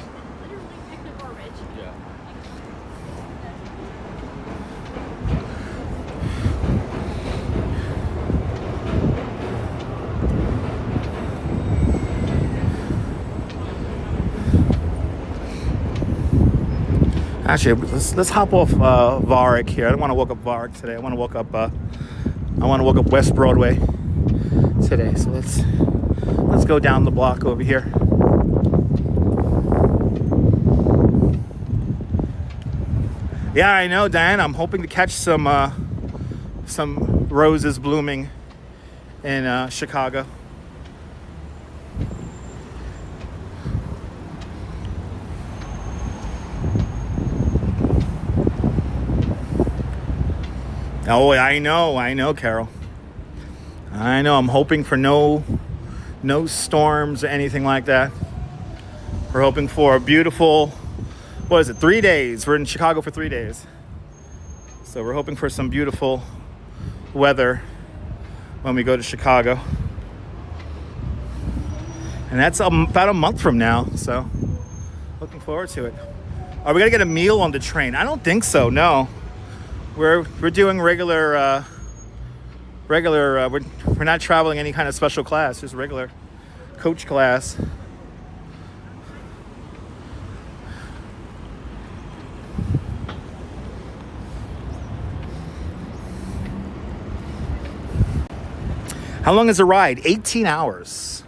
Actually, let's hop off Varick here. I don't want to walk up Varick today. I want to walk up West Broadway today. So let's go down the block over here. Yeah, I know, Diane. I'm hoping to catch some roses blooming in Chicago. Oh, I know, Carol. I know. I'm hoping for no storms or anything like that. We're hoping for a beautiful, 3 days? We're in Chicago for 3 days. So we're hoping for some beautiful weather when we go to Chicago. And that's about a month from now, so looking forward to it. Are we going to get a meal on the train? I don't think so, no. We're doing regular, we're not traveling any kind of special class, just regular coach class. How long is the ride? 18 hours.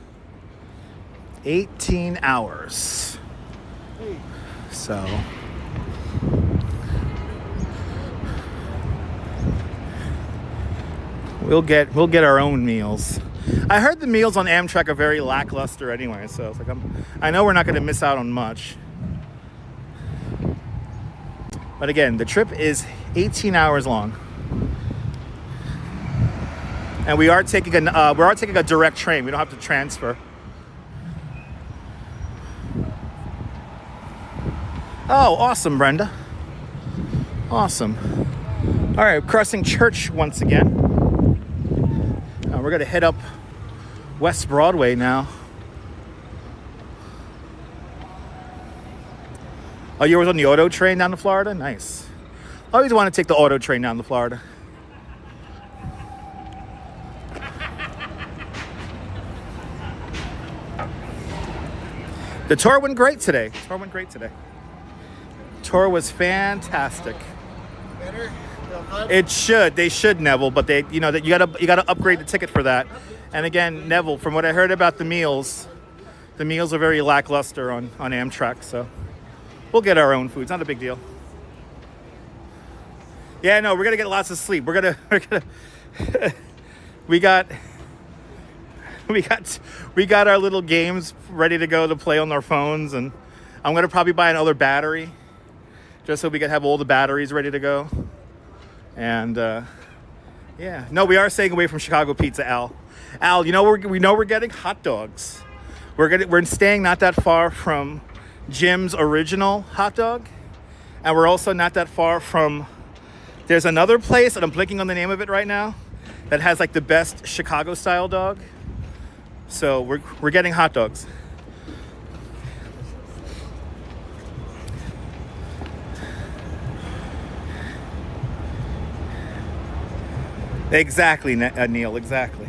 18 hours. So we'll get our own meals. I heard the meals on Amtrak are very lackluster anyway, so it's like I know we're not going to miss out on much. But again, the trip is 18 hours long, and we are taking a direct train. We don't have to transfer. Oh, awesome, Brenda. Awesome. All right, crossing Church once again. We're gonna head up West Broadway now. Oh, you were on the auto train down to Florida? Nice. I always want to take the auto train down to Florida. The tour went great today. Tour was fantastic. Better? It should. They should, Neville, but they, you know, that you gotta upgrade the ticket for that. And again, Neville, from what I heard about the meals are very lackluster on Amtrak, so we'll get our own food. It's not a big deal. Yeah, no, we're gonna get lots of sleep. We're gonna we got our little games ready to go to play on our phones, and I'm gonna probably buy another battery just so we can have all the batteries ready to go. And yeah, no, we are staying away from Chicago pizza, Al. Al, you know we're getting hot dogs. We're staying not that far from Jim's original hot dog, and we're also not that far from. There's another place, and I'm blinking on the name of it right now, that has like the best Chicago style dog. So we're getting hot dogs. Exactly, Neil, exactly.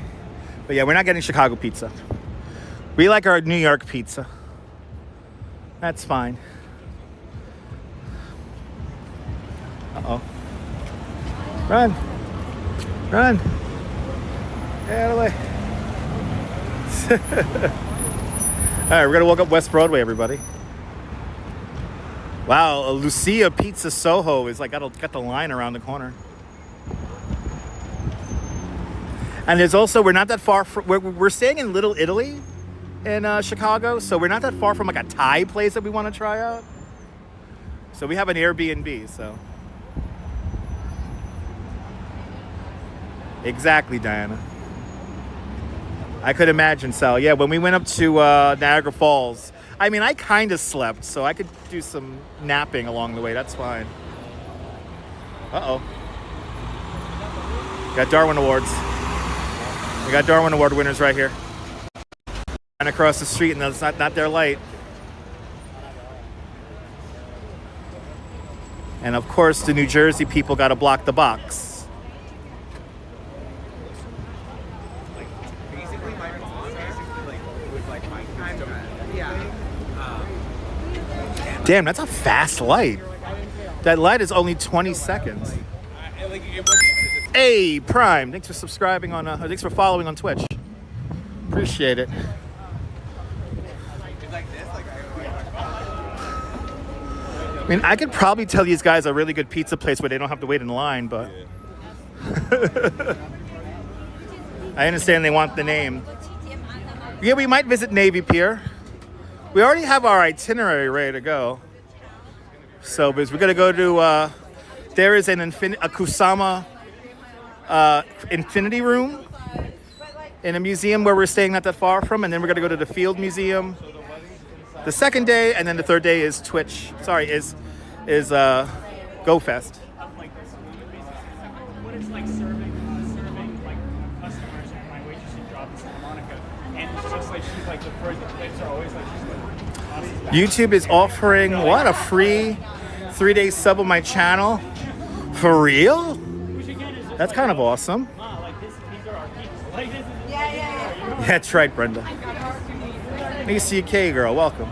But yeah, we're not getting Chicago pizza. We like our New York pizza. That's fine. Uh-oh. Run. Run. Get out of the way. All right, we're going to walk up West Broadway, everybody. Wow, Lucia Pizza Soho is like got the line around the corner. And there's also, we're not that far from, we're staying in Little Italy in Chicago, so we're not that far from like a Thai place that we want to try out. So we have an Airbnb, so. Exactly, Diana. I could imagine, Sal. Yeah, when we went up to Niagara Falls, I mean, I kind of slept, so I could do some napping along the way. That's fine. Uh-oh. Got Darwin Awards. We got Darwin Award winners right here. And across the street, and that's not their light. And of course, the New Jersey people got to block the box. Damn, that's a fast light. That light is only 20 seconds. Hey, Prime, thanks for subscribing on, thanks for following on Twitch. Appreciate it. I mean, I could probably tell these guys a really good pizza place where they don't have to wait in line, but I understand they want the name. Yeah, we might visit Navy Pier. We already have our itinerary ready to go. So, because we're going to go to, there is a Kusama Infinity Room in a museum where we're staying not that far from, and then we're going to go to the Field Museum the second day, and then the third day is Twitch. Sorry, is Go Fest. What it's like serving like customers and my waitress in job in Santa Monica, and it's just like she's like the first. The tips are always like she's like awesome. YouTube is offering what, a free 3-day sub on my channel? For real? That's kind of awesome. Yeah, that's right, Brenda. ACK girl, welcome.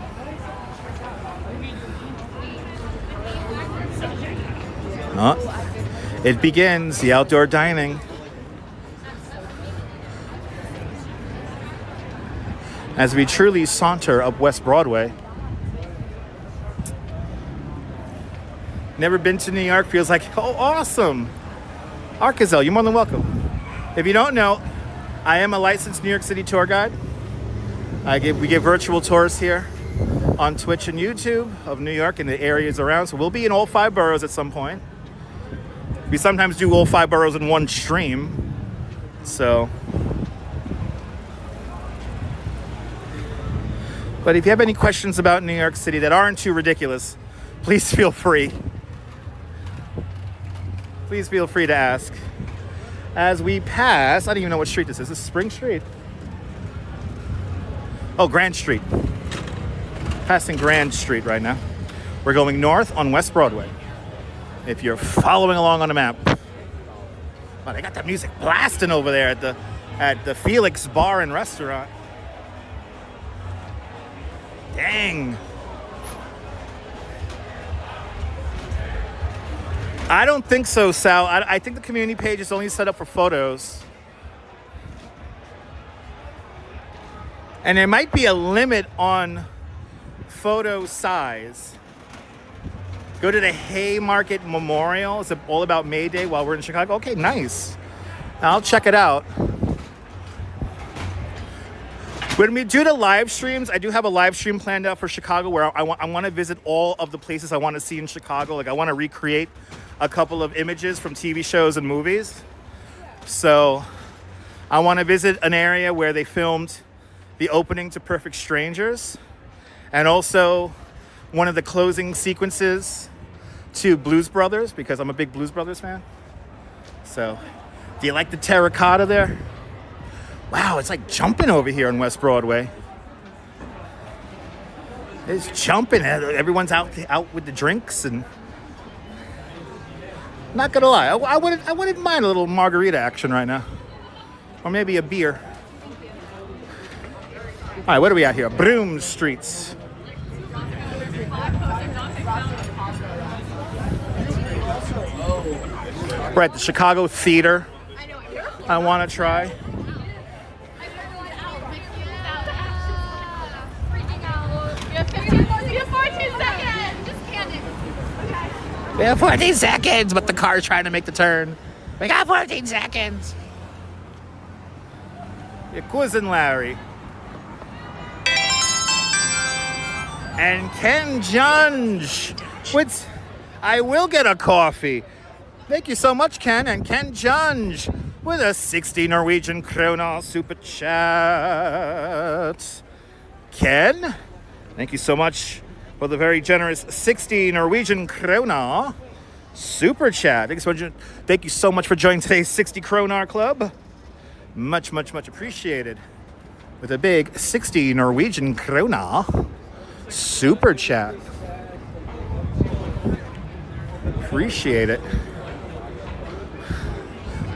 It begins, the outdoor dining. As we truly saunter up West Broadway. Never been to New York, feels like, oh, awesome. Arkazel, you're more than welcome. If you don't know, I am a licensed New York City tour guide. We give virtual tours here on Twitch and YouTube of New York and the areas around. So we'll be in all 5 boroughs at some point. We sometimes do all 5 boroughs in one stream. So, but if you have any questions about New York City that aren't too ridiculous, please feel free. Please feel free to ask. As we pass, I don't even know what street this is. This is Spring Street. Oh, Grand Street. Passing Grand Street right now. We're going north on West Broadway. If you're following along on the map. Oh, they got the music blasting over there at the Felix Bar and Restaurant. Dang. I don't think so, Sal. I think the community page is only set up for photos. And there might be a limit on photo size. Go to the Haymarket Memorial. It's all about May Day while we're in Chicago. Okay, nice. I'll check it out. When we do the live streams, I do have a live stream planned out for Chicago where I want to visit all of the places I want to see in Chicago. Like I want to recreate a couple of images from TV shows and movies. So I want to visit an area where they filmed the opening to Perfect Strangers and also one of the closing sequences to Blues Brothers because I'm a big Blues Brothers fan. So, do you like the terracotta there? Wow, it's like jumping over here on West Broadway. It's jumping. Everyone's out with the drinks and not gonna lie, I wouldn't mind a little margarita action right now. Or maybe a beer. All right, what are we at here? Broome Streets. We're at the Chicago Theater. I want to try. We have 14 seconds, but the car's trying to make the turn. We got 14 seconds. Your cousin Larry. And Ken Junge. With, I will get a coffee. Thank you so much, Ken. And Ken Junge with a 60 Norwegian krona super chat. Ken, thank you so much for the very generous 60 Norwegian krona super chat. Thank you so much for joining today's 60 kroner club. Much, much, much appreciated. With a big 60 Norwegian krona super chat. Appreciate it.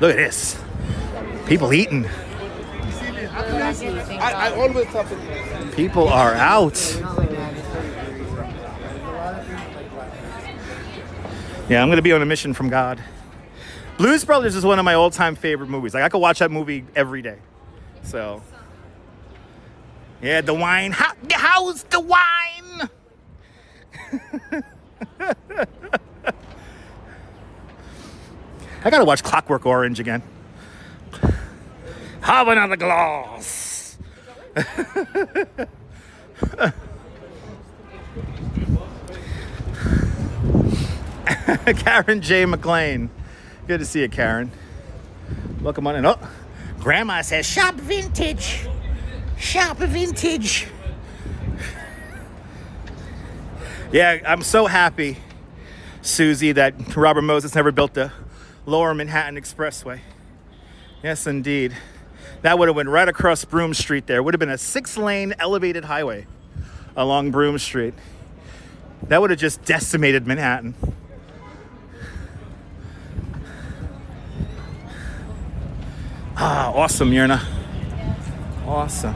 Look at this. People eating. I always have it. People are out. Yeah, I'm going to be on a mission from God. Blues Brothers is one of my all-time favorite movies. Like, I could watch that movie every day. So, yeah, the wine. How's the wine? I got to watch Clockwork Orange again. Have another glass. Karen J. McLean. Good to see you, Karen. Welcome on in. Oh, Grandma says, shop vintage. Shop vintage. Yeah, I'm so happy, Susie, that Robert Moses never built the Lower Manhattan Expressway. Yes, indeed. That would have went right across Broome Street there. It would have been a 6-lane elevated highway along Broome Street. That would have just decimated Manhattan. Ah, awesome, Myrna. Awesome.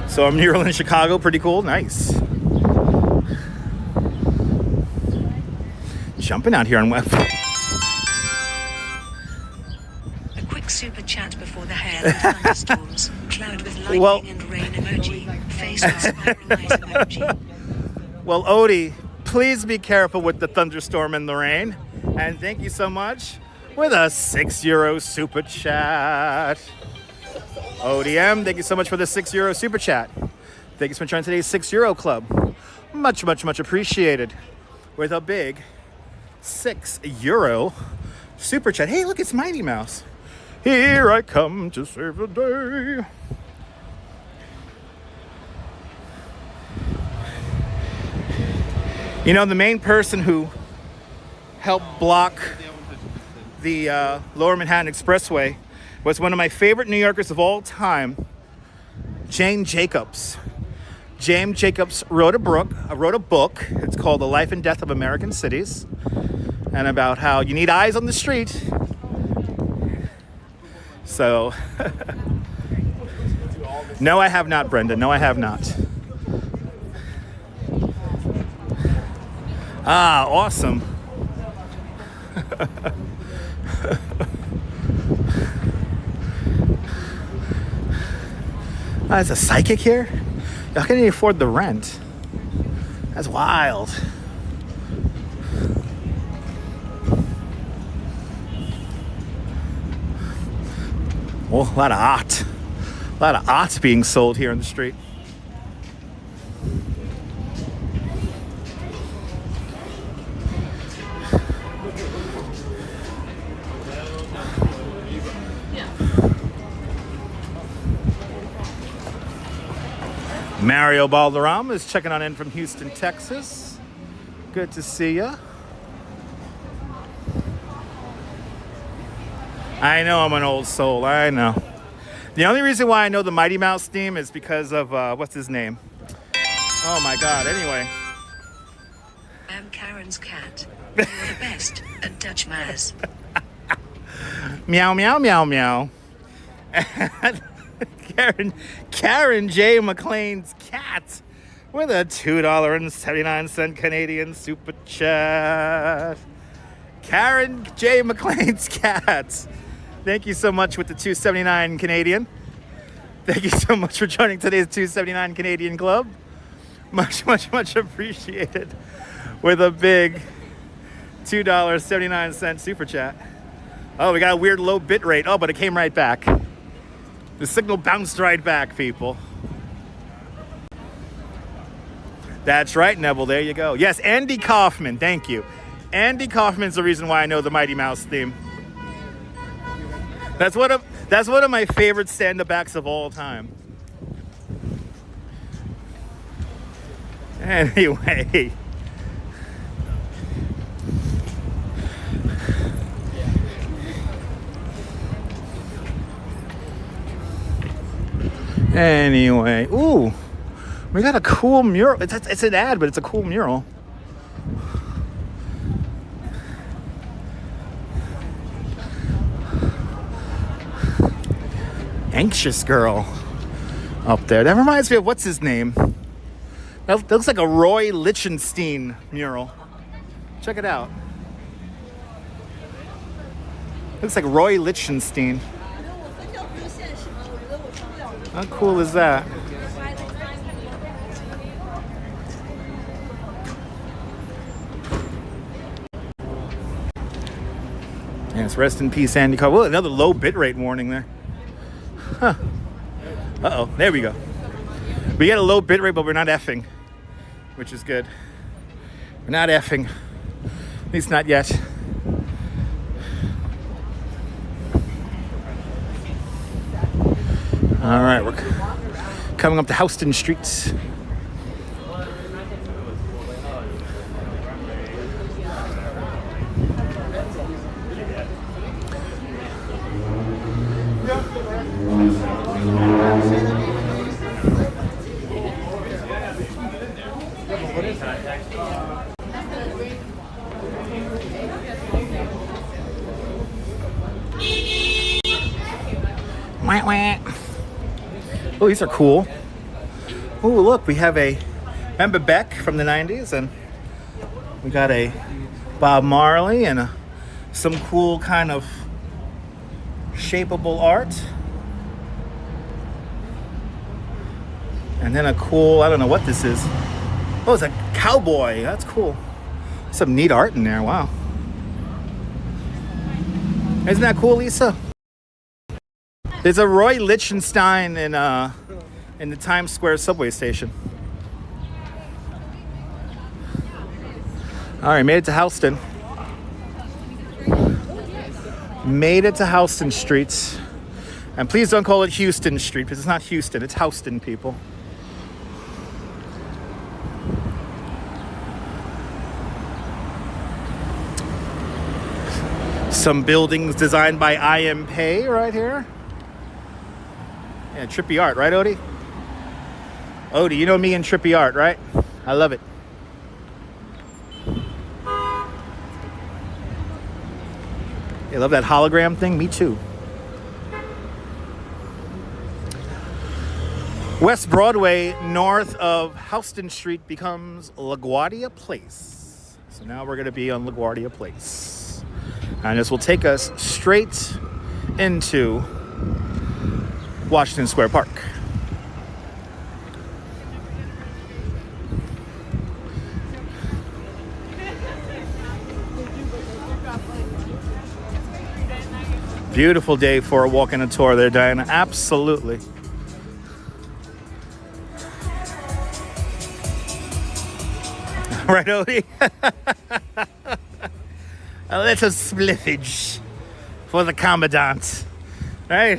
So I'm near in Chicago. Pretty cool. Nice. Jumping out here on West. A quick super chat before the hail and thunderstorms. Cloud with lightning and rain emoji. Face with spiral eyes emoji. Well, Odie, please be careful with the thunderstorm and the rain. And thank you so much with a €6 super chat. ODM, thank you so much for the €6 super chat. Thank you so much for joining today's €6 club. Much, much, much appreciated. With a big €6 super chat. Hey, look, it's Mighty Mouse. Here I come to save the day. You know, the main person who helped block the Lower Manhattan Expressway was one of my favorite New Yorkers of all time, Jane Jacobs. Jane Jacobs wrote a book. It's called The Life and Death of American Cities, and about how you need eyes on the street. So, no, I have not, Brenda. No, I have not. Ah, awesome. There's a psychic here? How can he afford the rent? That's wild. Well, a lot of art. A lot of art being sold here on the street. Mario Balderrama is checking on in from Houston, Texas. Good to see ya. I know I'm an old soul. I know. The only reason why I know the Mighty Mouse theme is because of, what's his name? Oh my God, anyway. I'm Karen's cat. You're the best at Dutch Maz. Meow, meow, meow, meow. Karen J. McLean's cat with a $2.79 Canadian super chat. Karen J. McLean's cat. Thank you so much with the $2.79 Canadian. Thank you so much for joining today's $2.79 Canadian club. Much, much, much appreciated. With a big $2.79 super chat. Oh, we got a weird low bit rate. Oh, but it came right back. The signal bounced right back, people. That's right, Neville. There you go. Yes, Andy Kaufman. Thank you. Andy Kaufman's the reason why I know the Mighty Mouse theme. That's one of my favorite stand-up acts of all time. Anyway. Anyway, ooh, we got a cool mural. It's an ad, but it's a cool mural. Anxious girl up there. That reminds me of what's his name? That looks like a Roy Lichtenstein mural. Check it out. Looks like Roy Lichtenstein. How cool is that? Yes, rest in peace, Andy Carr. Well, another low bitrate warning there. Huh. Uh-oh, there we go. We get a low bitrate, but we're not effing, which is good. We're not effing. At least not yet. All right, we're coming up to Houston Streets. Wah, wah. Oh, these are cool. Oh, look, we have a, remember Beck from the 90s? And we got a Bob Marley and some cool kind of shapeable art. And then a cool, I don't know what this is. Oh, it's a cowboy. That's cool. Some neat art in there. Wow. Isn't that cool, Lisa? There's a Roy Lichtenstein in the Times Square subway station. All right, made it to Houston. Made it to Houston Streets. And please don't call it Houston Street, because it's not Houston, it's Houston, people. Some buildings designed by I.M. Pei right here. Yeah, trippy art, right, Odie? Odie, you know me and trippy art, right? I love it. You love that hologram thing? Me too. West Broadway, north of Houston Street, becomes LaGuardia Place. So now we're going to be on LaGuardia Place. And this will take us straight into Washington Square Park. Beautiful day for a walk and a tour there, Diana. Absolutely. Right, Odie? A little spliffage for the commandant. Right?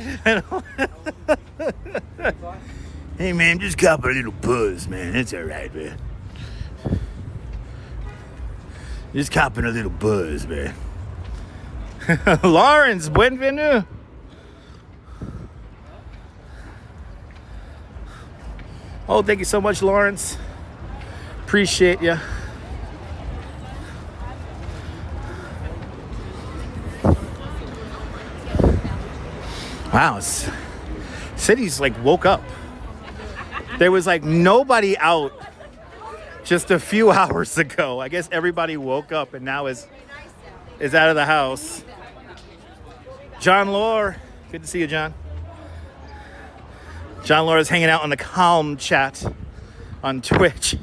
Hey, man, just cop a little buzz, man. It's all right, man. Just copping a little buzz, man. Lawrence, bienvenue. Oh, thank you so much, Lawrence. Appreciate you. Wow, city's like woke up. There was like nobody out just a few hours ago. I guess everybody woke up and now is out of the house. John Lore, good to see you, John. John Lore is hanging out on the Calm chat on Twitch.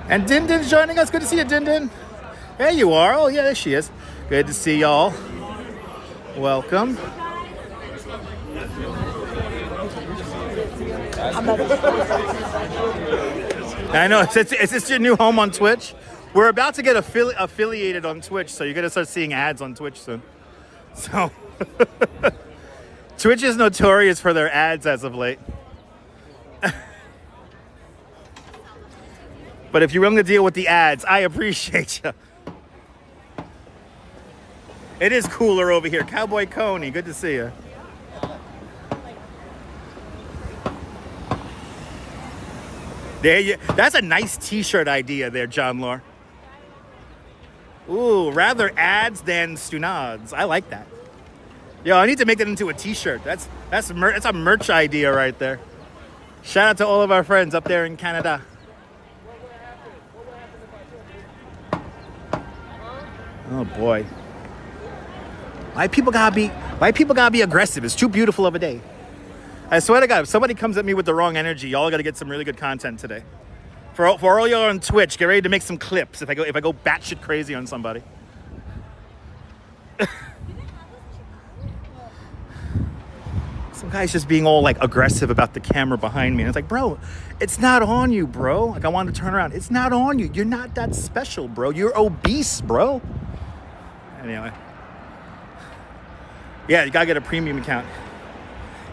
And Din Din's joining us. Good to see you, Din Din. There you are. Oh, yeah, there she is. Good to see y'all. Welcome. I know. Is this your new home on Twitch? We're about to get affiliated on Twitch, so you're going to start seeing ads on Twitch soon. So, Twitch is notorious for their ads as of late. But if you're willing to deal with the ads, I appreciate you. It is cooler over here. Cowboy Coney, good to see you. There you. That's a nice T-shirt idea there, John Lore. Ooh, rather ads than stunades. I like that. Yo, I need to make that into a T-shirt. That's a merch idea right there. Shout out to all of our friends up there in Canada. Oh boy. Why people gotta be aggressive? It's too beautiful of a day. I swear to God, if somebody comes at me with the wrong energy, y'all gotta get some really good content today. For all y'all on Twitch, get ready to make some clips if I go batshit crazy on somebody. Some guy's just being all like aggressive about the camera behind me. And it's like, bro, it's not on you, bro. Like I wanted to turn around. It's not on you. You're not that special, bro. You're obese, bro. Anyway. Yeah, you gotta get a premium account.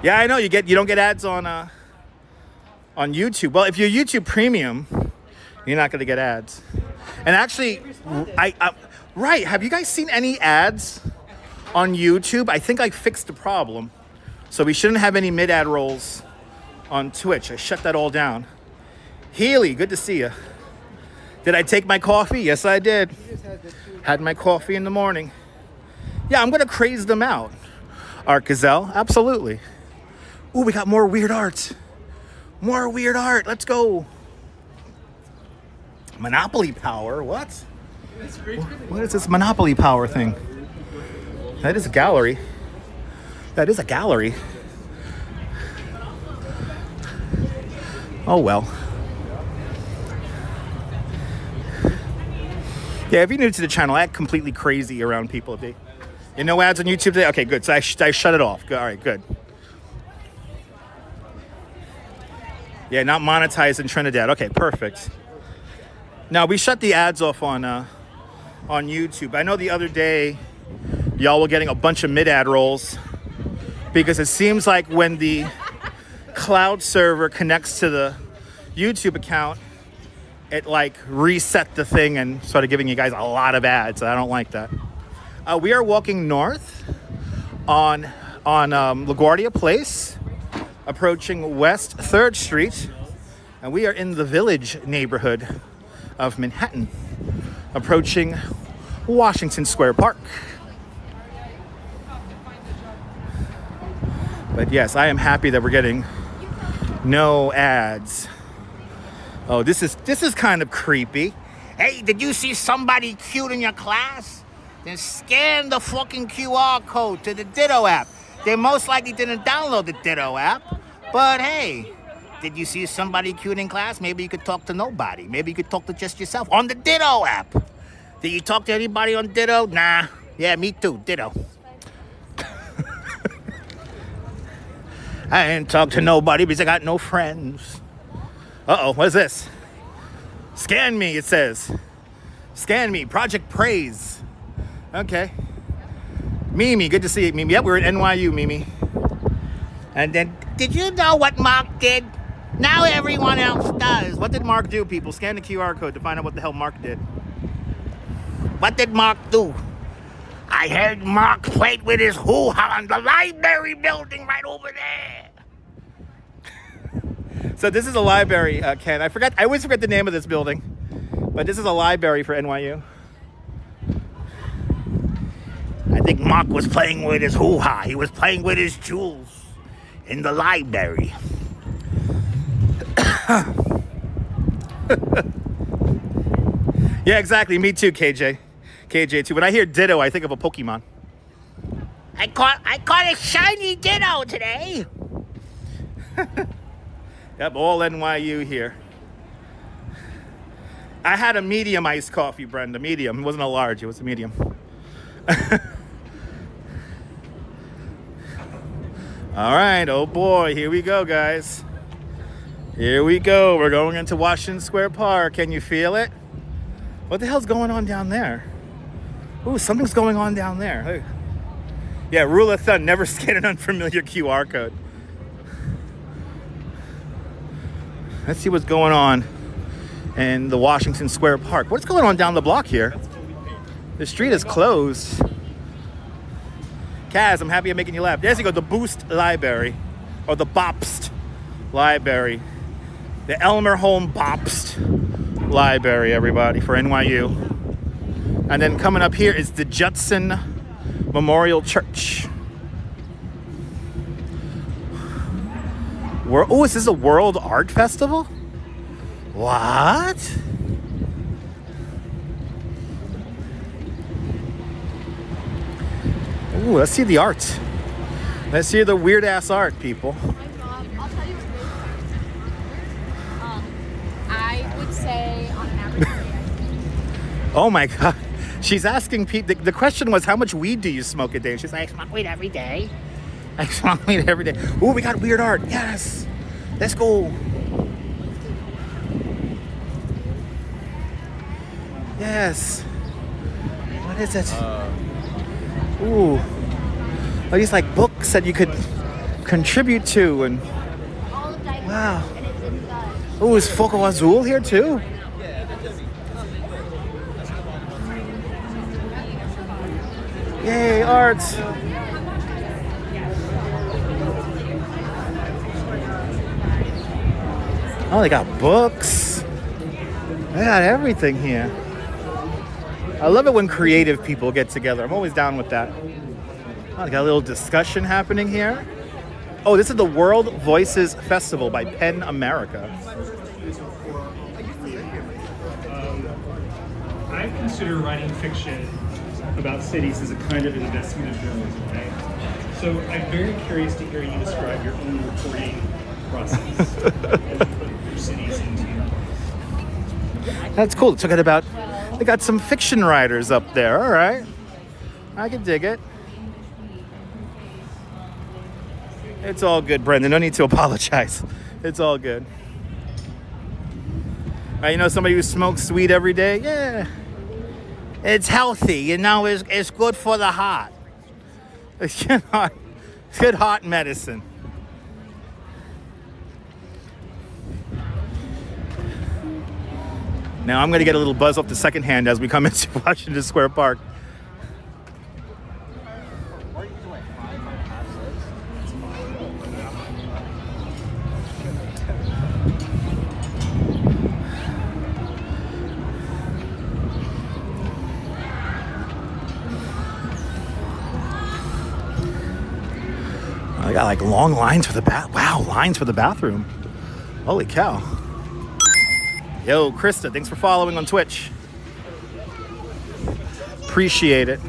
Yeah, I know you don't get ads on YouTube. Well, if you're YouTube Premium, you're not gonna get ads. And actually, right, have you guys seen any ads on YouTube? I think I fixed the problem. So we shouldn't have any mid-ad rolls on Twitch. I shut that all down. Healy, good to see you. Did I take my coffee? Yes, I did. Had my coffee in the morning. Yeah, I'm gonna craze them out. Art Gazelle, absolutely. Ooh, we got more weird art. More weird art, let's go. Monopoly Power, what? What is this Monopoly Power thing? That is a gallery. That is a gallery. Oh well. Yeah, if you're new to the channel, I act completely crazy around people. No ads on YouTube today? Okay, good. So I shut it off. Good. All right, good. Yeah, not monetized in Trinidad. Okay, perfect. Now, we shut the ads off on YouTube. I know the other day, y'all were getting a bunch of mid-ad rolls because it seems like when the cloud server connects to the YouTube account, it like reset the thing and started giving you guys a lot of ads. I don't like that. We are walking north on LaGuardia Place, approaching West 3rd Street, and we are in the Village neighborhood of Manhattan, approaching Washington Square Park. But yes, I am happy that we're getting no ads. Oh, this is kind of creepy. Hey, did you see somebody cute in your class? Then scan the fucking QR code to the Ditto app. They most likely didn't download the Ditto app, but hey, did you see somebody cute in class? Maybe you could talk to nobody. Maybe you could talk to just yourself on the Ditto app. Did you talk to anybody on Ditto? Nah. Yeah, me too. Ditto. I ain't talk to nobody because I got no friends. Uh-oh, what is this? Scan me, it says. Scan me, Project Praise. Okay. Mimi, good to see you, Mimi. Yep, we're at NYU, Mimi. And then, did you know what Mark did? Now everyone else does. What did Mark do, people? Scan the QR code to find out what the hell Mark did. What did Mark do? I heard Mark played with his hoo-ha on the library building right over there. So this is a library, Ken. I always forget the name of this building. But this is a library for NYU. I think Mark was playing with his hoo-ha. He was playing with his jewels in the library. Yeah, exactly. Me too, KJ. KJ too. When I hear Ditto, I think of a Pokemon. I caught a shiny Ditto today. Yep, all NYU here. I had a medium iced coffee, Brenda. Medium. It wasn't a large. It was a medium. All right. Oh, boy. Here we go, guys. Here we go. We're going into Washington Square Park. Can you feel it? What the hell's going on down there? Ooh, something's going on down there. Hey. Yeah, rule of thumb, never scan an unfamiliar QR code. Let's see what's going on in the Washington Square Park. What's going on down the block here? The street is closed. Kaz, I'm happy I'm making you laugh. There you go, the Boost Library, or the Bopst Library. The Elmer Holm Bopst Library, everybody, for NYU. And then coming up here is the Judson Memorial Church. Oh, is this a World Art Festival? What? Ooh, let's see the art. Let's see the weird ass art, people. I'll tell you what I would say on average. Oh my God. She's asking people, the question was, how much weed do you smoke a day? She's like, I smoke weed every day. I smoke weed every day. Ooh, we got weird art. Yes. Let's go. Yes. What is it? Ooh. Oh, these like books that you could contribute to, and wow. Ooh, is Foco Azul here too? Yay, art. Oh, they got books. They got everything here. I love it when creative people get together. I'm always down with that. Oh, they got a little discussion happening here. Oh, this is the World Voices Festival by Pen America. I consider writing fiction about cities as a kind of investigative journalism, right? So I'm very curious to hear you describe your own reporting process as you put your cities into your books. That's cool. It took it about They got some fiction writers up there. All right. I can dig it. It's all good, Brendan. No need to apologize. It's all good. You know somebody who smokes weed every day? Yeah. It's healthy, you know, it's good for the heart. It's good heart medicine. Now I'm going to get a little buzz off the second hand as we come into Washington Square Park. I got like long lines for the lines for the bathroom. Holy cow. Yo, Krista, thanks for following on Twitch. Appreciate it.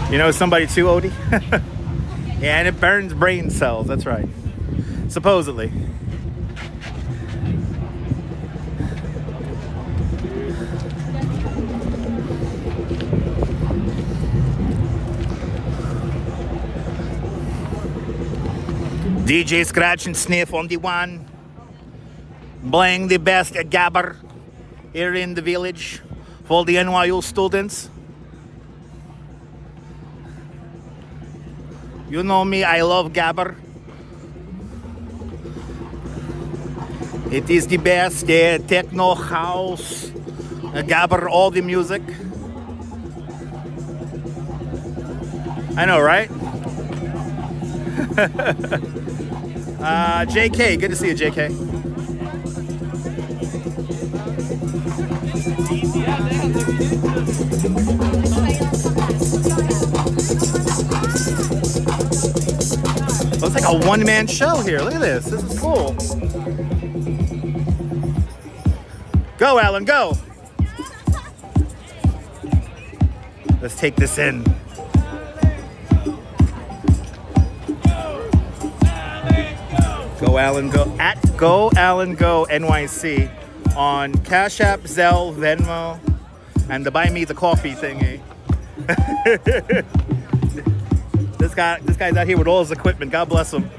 You know somebody too, Odie? Yeah, and it burns brain cells, that's right. Supposedly. DJ Scratch and Sniff on the one. Playing the best gabber here in the village for the NYU students. You know me, I love gabber. It is the best techno, house, gabber, all the music. I know, right? JK, good to see you, JK. Looks like a one-man show here. Look at this. This is cool. Go, Alan, go. Let's take this in. Go Alan Go at Go Alan Go NYC on Cash App, Zelle, Venmo, and the buy me the coffee thingy. This guy's out here with all his equipment. God bless him.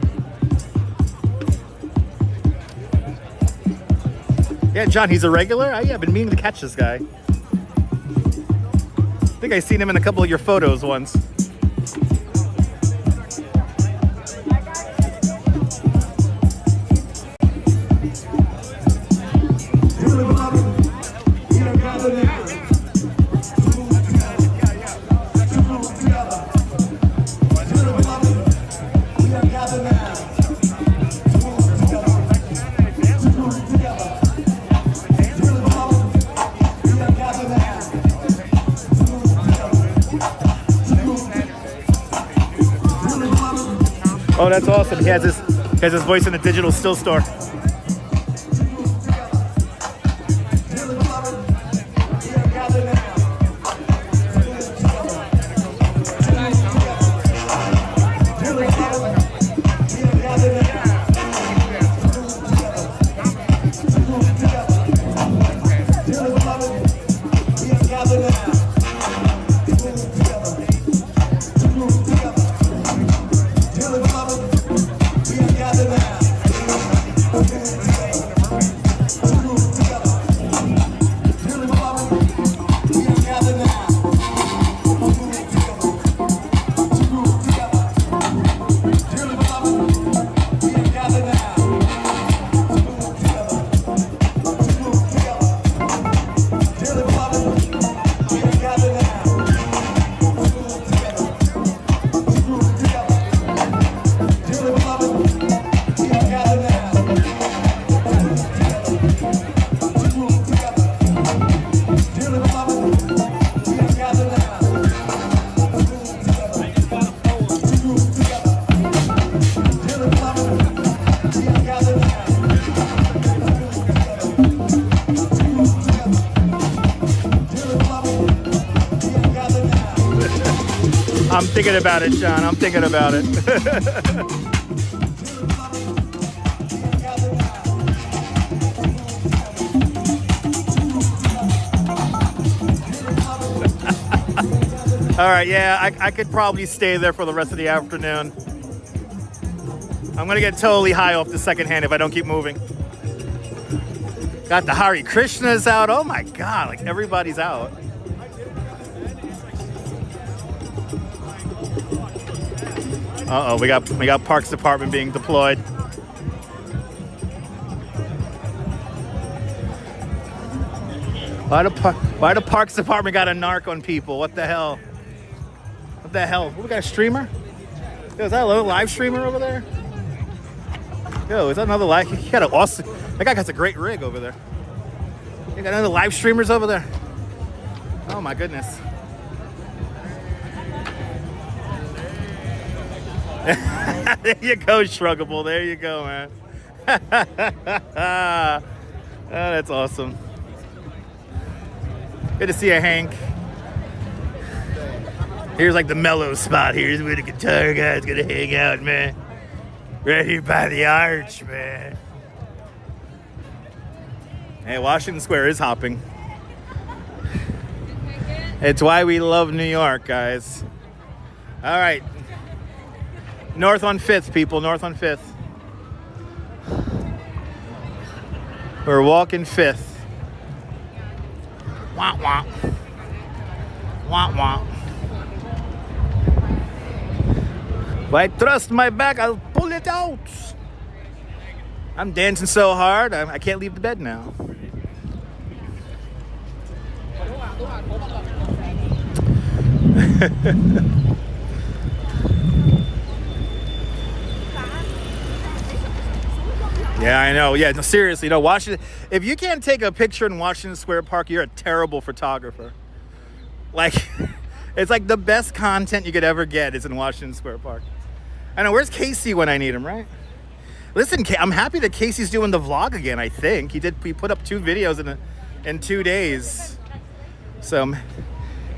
Yeah, John, he's a regular. Yeah, I've been meaning to catch this guy. I think I've seen him in a couple of your photos once. Oh, that's awesome. He has his voice in a digital still store. I'm thinking about it, Sean. I'm thinking about it. All right, yeah, I could probably stay there for the rest of the afternoon. I'm gonna get totally high off the secondhand if I don't keep moving. Got the Hare Krishnas out. Oh my God, like everybody's out. Uh-oh, we got Parks Department being deployed. Why the Parks Department got a narc on people? What the hell? What the hell? We got a streamer? Yo, is that a live streamer over there? Yo, is that another live? He got an awesome. That guy got a great rig over there. You got another live streamers over there? Oh my goodness. There you go, Shruggable. There you go, man. Oh, that's awesome. Good to see you, Hank. Here's like the mellow spot. Here's where the guitar guy's gonna hang out, man. Right here by the arch, man. Hey, Washington Square is hopping. It's why we love New York, guys. All right. North on 5th, people. North on 5th. We're walking 5th. Wah, wah. Wah, wah. If I trust my back, I'll pull it out. I'm dancing so hard, I can't leave the bed now. Yeah, I know. Yeah, no, seriously, no, Washington. If you can't take a picture in Washington Square Park, you're a terrible photographer. Like, it's like the best content you could ever get is in Washington Square Park. I know, where's Casey when I need him, right? Listen, I'm happy that Casey's doing the vlog again, I think. He put up 2 videos in 2 days. So,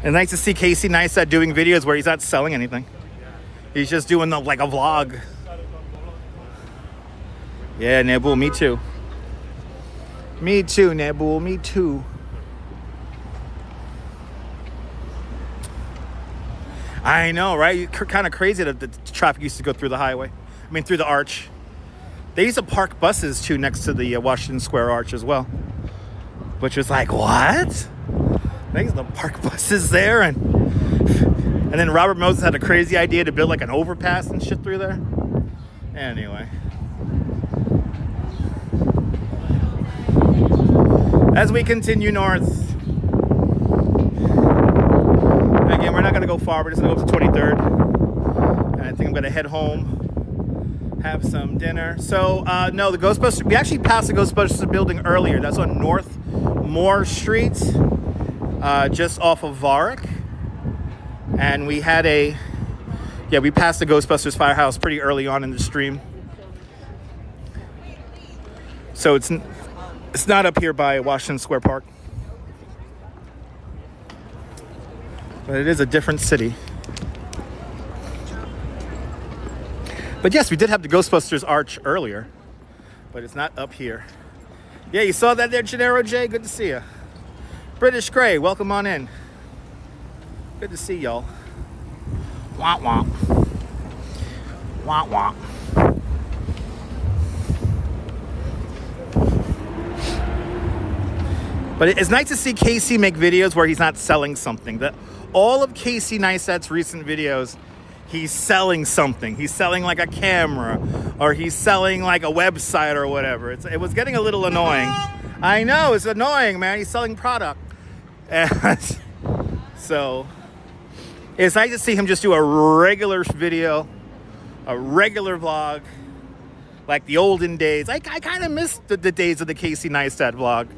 it's nice to see Casey Neistat doing videos where he's not selling anything. He's just doing like a vlog. Yeah, Nebul, me too. Me too, Nebul, me too. I know, right? Kind of crazy that the traffic used to go through the highway. I mean, through the arch. They used to park buses, too, next to the Washington Square Arch as well. Which was like, what? They used to park buses there. And then Robert Moses had a crazy idea to build like an overpass and shit through there. Anyway. As we continue north. Again, we're not going to go far. We're just going to go up to 23rd. And I think I'm going to head home, have some dinner. So, no, the Ghostbusters, we actually passed the Ghostbusters building earlier. That's on North Moore Street, just off of Varick. And we had we passed the Ghostbusters firehouse pretty early on in the stream. So it's not up here by Washington Square Park. But it is a different city. But yes, we did have the Ghostbusters Arch earlier. But it's not up here. Yeah, you saw that there, Gennaro J? Good to see you. British Gray, welcome on in. Good to see y'all. Wah, wah. Wah, wah. But it's nice to see Casey make videos where he's not selling something. All of Casey Neistat's recent videos, he's selling something. He's selling like a camera, or he's selling like a website or whatever. It was getting a little annoying. I know, it's annoying, man. He's selling product. And so it's nice to see him just do a regular video, a regular vlog, like the olden days. I kind of miss the days of the Casey Neistat vlog.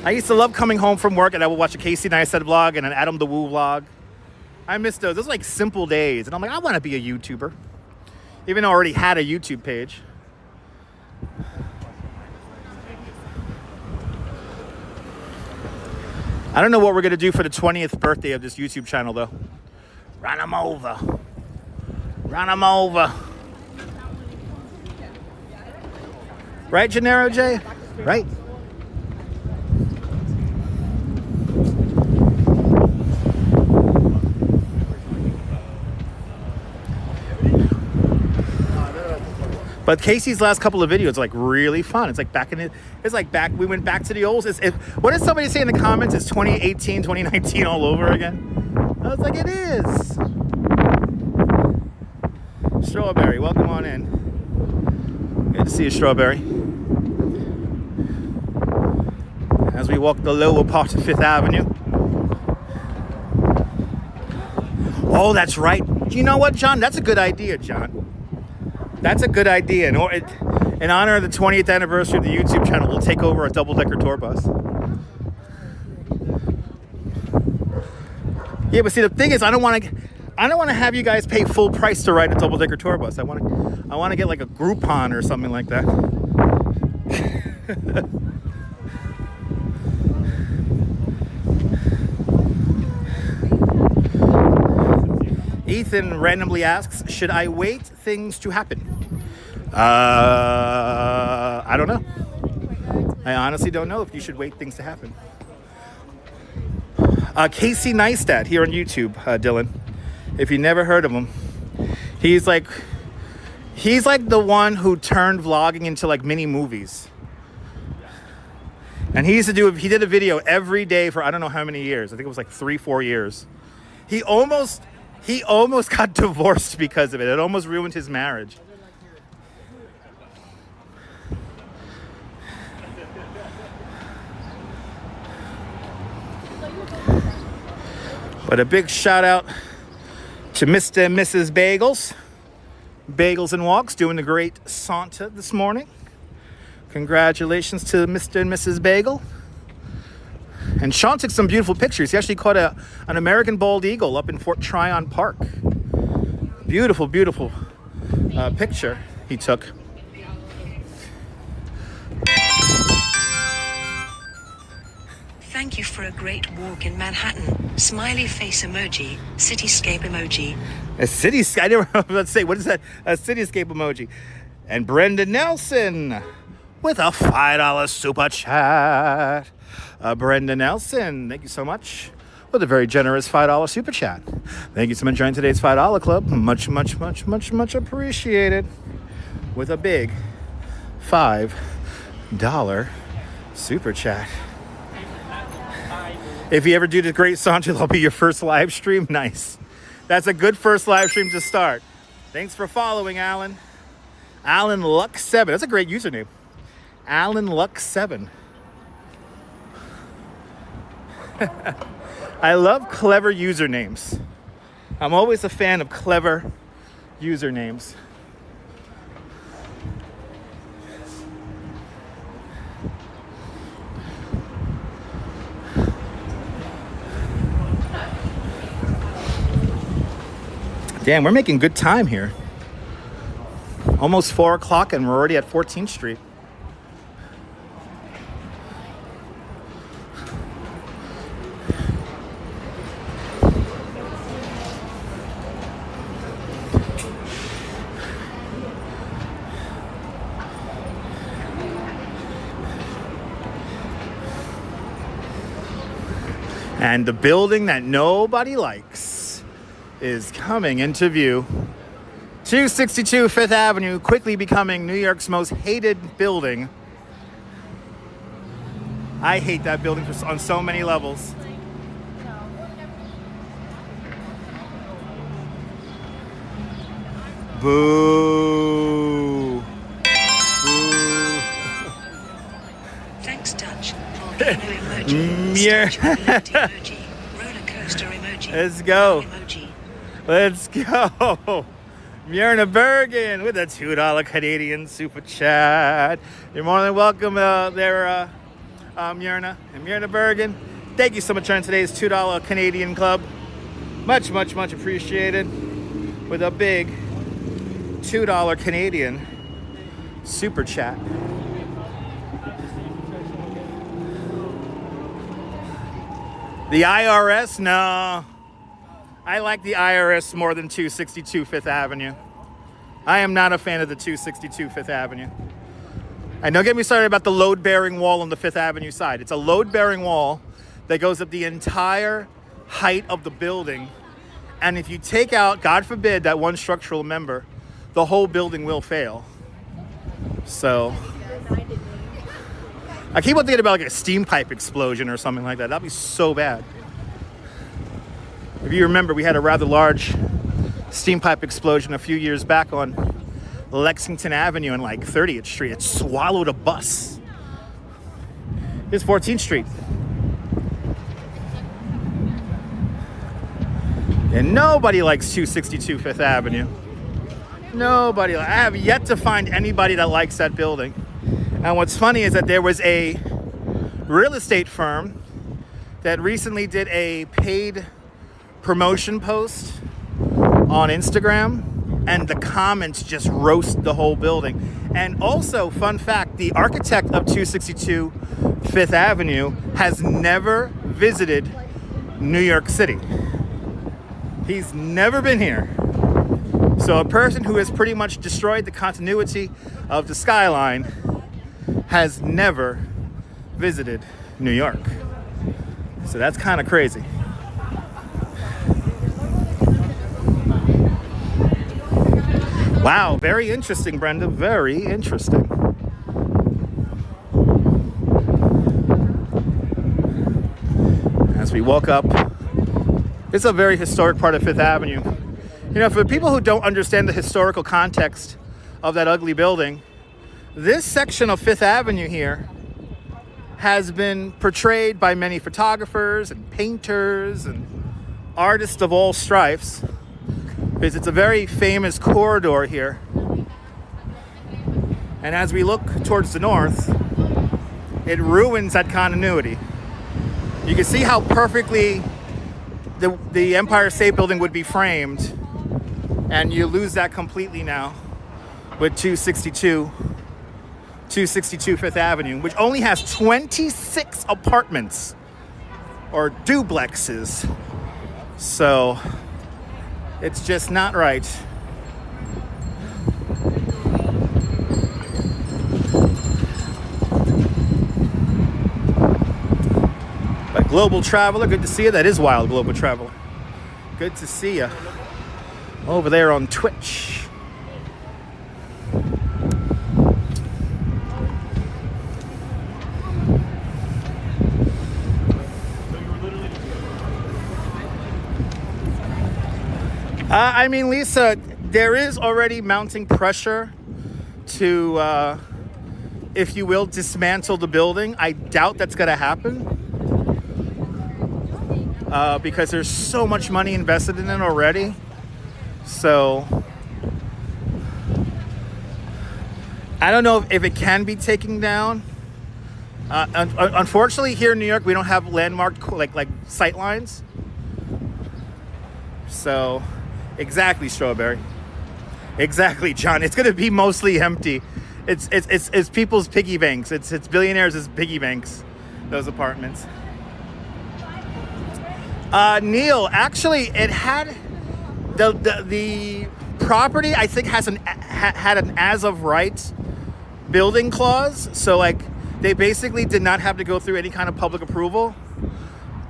I used to love coming home from work and I would watch a Casey Neistat vlog and an Adam the Woo vlog. I miss those. Those are like simple days. And I'm like, I want to be a YouTuber. Even though I already had a YouTube page. I don't know what we're going to do for the 20th birthday of this YouTube channel, though. Run them over. Run them over. Right, Gennaro J? Right? But Casey's last couple of videos are like really fun. It's like we went back to the old. What did somebody say in the comments? It's 2018, 2019 all over again. I was like, it is. Strawberry, welcome on in. Good to see you, Strawberry. As we walk the lower part of Fifth Avenue. Oh, that's right. You know what, John? That's a good idea, John. That's a good idea. In honor of the 20th anniversary of the YouTube channel, we'll take over a double-decker tour bus. Yeah, but see, the thing is, I don't want to have you guys pay full price to ride a double-decker tour bus. I want to get like a Groupon or something like that. Ethan randomly asks, should I wait things to happen? I don't know. I honestly don't know if you should wait things to happen. Casey Neistat here on YouTube, Dylan. If you never heard of him, he's like the one who turned vlogging into like mini movies. And he did a video every day for I don't know how many years. I think it was like 3-4 years. He almost got divorced because of it. It almost ruined his marriage. But a big shout out to Mr. and Mrs. Bagels and Walks, doing a great Santa this morning. Congratulations to Mr. and Mrs. Bagel. And Sean took some beautiful pictures. He actually caught an American bald eagle up in Fort Tryon Park. Beautiful, beautiful picture he took. Thank you for a great walk in Manhattan. Smiley face emoji. Cityscape emoji. A cityscape? I never know what to say. What is that? A cityscape emoji. And Brenda Nelson with a $5 super chat. Brenda Nelson, thank you so much with a very generous $5 super chat. Thank you so much for joining today's $5 club. Much, much, much, much, much appreciated. With a big $5 super chat. If you ever do the great Santa, that'll be your first live stream. Nice. That's a good first live stream to start. Thanks for following, Alan. Alan Luck 7. That's a great username. Alan Luck 7. I love clever usernames. I'm always a fan of clever usernames. Damn, we're making good time here. Almost 4 o'clock and we're already at 14th Street. And the building that nobody likes is coming into view. 262 Fifth Avenue, quickly becoming New York's most hated building. I hate that building on so many levels. Boo. Boo. Thanks, Dutch. Volcano emoji. Emoji. Roller coaster emoji. Let's go. Emoji. Let's go. Myrna Bergen with a $2 Canadian super chat. You're more than welcome there, Myrna. And Myrna Bergen, thank you so much for today's $2 Canadian club. Much, much, much appreciated. With a big $2 Canadian super chat. The IRS? No. I like the IRS more than 262 Fifth Avenue. I am not a fan of the 262 Fifth Avenue. And don't get me started about the load-bearing wall on the Fifth Avenue side. It's a load-bearing wall that goes up the entire height of the building. And if you take out, God forbid, that one structural member, the whole building will fail. So I keep on thinking about like a steam pipe explosion or something like that. That'd be so bad. If you remember, we had a rather large steam pipe explosion a few years back on Lexington Avenue and like 30th Street. It swallowed a bus. Here's 14th Street. And nobody likes 262 Fifth Avenue. Nobody. I have yet to find anybody that likes that building. And what's funny is that there was a real estate firm that recently did a paid promotion post on Instagram, and the comments just roast the whole building. And also, fun fact, the architect of 262 Fifth Avenue has never visited New York City. He's never been here. So a person who has pretty much destroyed the continuity of the skyline has never visited New York. So that's kind of crazy. Wow, very interesting, Brenda. Very interesting. As we walk up, it's a very historic part of Fifth Avenue. You know, for people who don't understand the historical context of that ugly building, this section of Fifth Avenue here has been portrayed by many photographers and painters and artists of all stripes, because it's a very famous corridor here. And as we look towards the north, it ruins that continuity. You can see how perfectly the Empire State Building would be framed, and you lose that completely now with 262 Fifth Avenue, which only has 26 apartments or duplexes. So it's just not right. But Global Traveler, good to see you. That is Wild Global Traveler. Good to see you over there on Twitch. I mean, Lisa, there is already mounting pressure to, if you will, dismantle the building. I doubt that's going to happen because there's so much money invested in it already. So I don't know if it can be taken down. Unfortunately, here in New York, we don't have landmarked like sight lines. So exactly, Strawberry. Exactly, John. It's going to be mostly empty. It's people's piggy banks. It's billionaires' piggy banks. Those apartments. Neil, actually, it had the property. I think had an as of right building clause. So like they basically did not have to go through any kind of public approval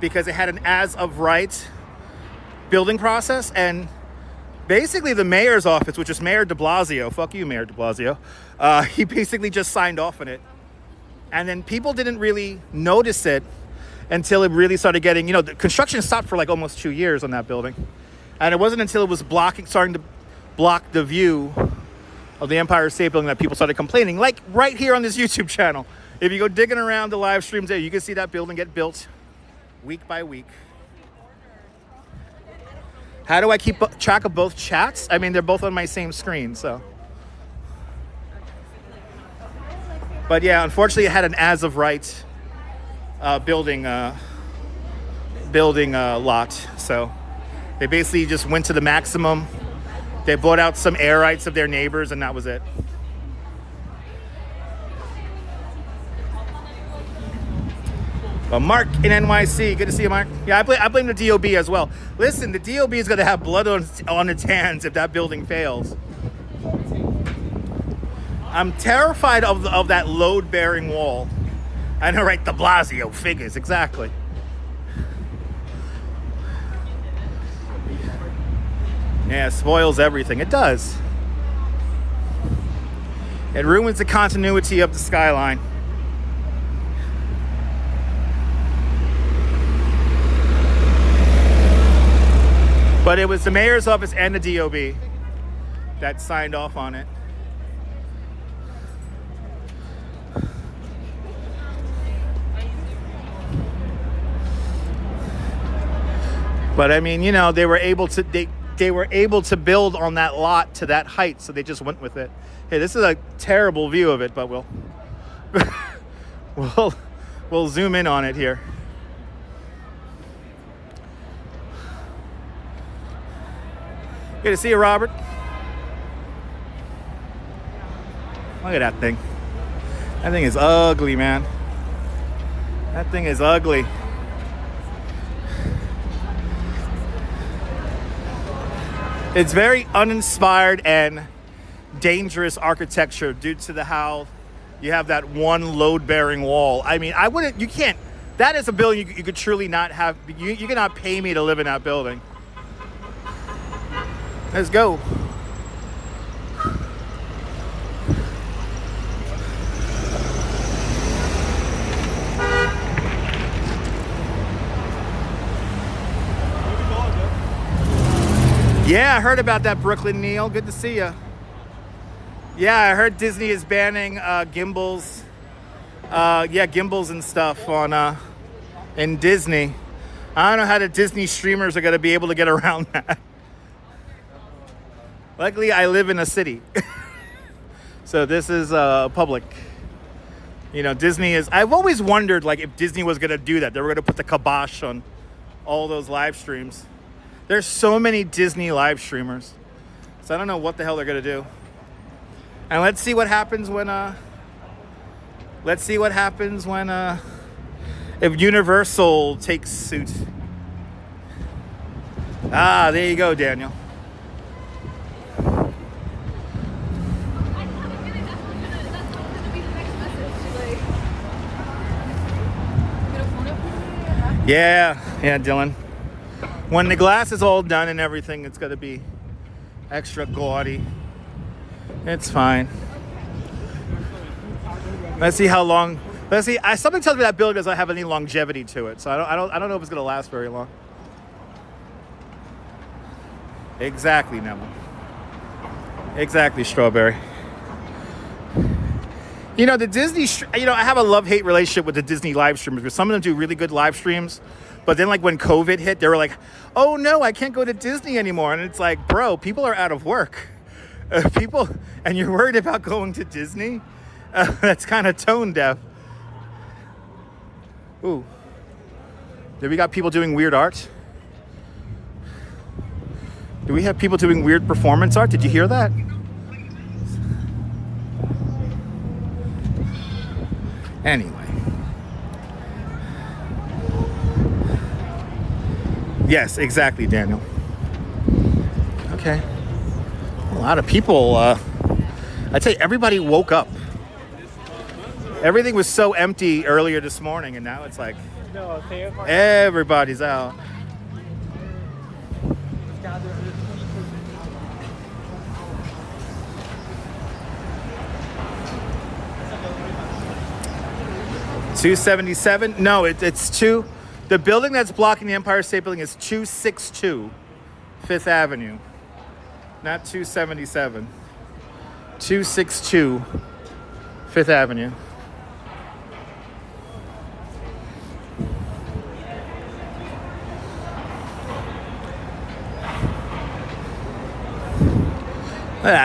because it had an as of right building process. And basically the mayor's office, which is Mayor de Blasio, fuck you, Mayor de Blasio, he basically just signed off on it. And then people didn't really notice it until it really started getting, the construction stopped for like almost 2 years on that building. And it wasn't until it was starting to block the view of the Empire State Building that people started complaining, like right here on this YouTube channel. If you go digging around the live streams there, you can see that building get built week by week. How do I keep track of both chats? I mean, they're both on my same screen, so. But yeah, unfortunately, it had an as of right building lot. So they basically just went to the maximum. They bought out some air rights of their neighbors, and that was it. Well, Mark in NYC, good to see you, Mark. Yeah, I blame the DOB as well. Listen, the DOB is going to have blood on its hands if that building fails. I'm terrified of that load-bearing wall. I know, right? De Blasio figures, exactly. Yeah, it spoils everything. It does. It ruins the continuity of the skyline. But it was the mayor's office and the DOB that signed off on it. But I mean, you know, they were able to build on that lot to that height, so they just went with it. Hey, this is a terrible view of it, but we'll zoom in on it here. Good to see you, Robert. Look at that thing. That thing is ugly, man. That thing is ugly. It's very uninspired and dangerous architecture due to how you have that one load-bearing wall. I mean, you can't, that is a building you could truly not have, you cannot pay me to live in that building. Let's go. Yeah, I heard about that, Brooklyn Neil. Good to see you. Yeah, I heard Disney is banning gimbals. Gimbals and stuff on in Disney. I don't know how the Disney streamers are going to be able to get around that. Luckily, I live in a city. So this is public. You know, Disney is... I've always wondered, like, if Disney was going to do that. They were going to put the kibosh on all those live streams. There's so many Disney live streamers. So I don't know what the hell they're going to do. And let's see what happens when... if Universal takes suit. Ah, there you go, Daniel. Yeah, Dylan. When the glass is all done and everything, it's going to be extra gaudy. It's fine. Let's see how long. Let's see. Something tells me that building doesn't have any longevity to it, so I don't know if it's going to last very long. Exactly, Neville. Exactly, Strawberry. You know, the Disney, I have a love-hate relationship with the Disney live streamers because some of them do really good live streams. But then, like, when COVID hit, they were like, oh, no, I can't go to Disney anymore. And it's like, bro, people are out of work. And you're worried about going to Disney? That's kind of tone deaf. Ooh. Do we got people doing weird art? Do we have people doing weird performance art? Did you hear that? Anyway. Yes, exactly, Daniel. Okay. A lot of people, I'd say everybody woke up. Everything was so empty earlier this morning, and now it's like everybody's out. $277? No, it's two. The building that's blocking the Empire State Building is 262 Fifth Avenue, not 277. 262 Fifth Avenue.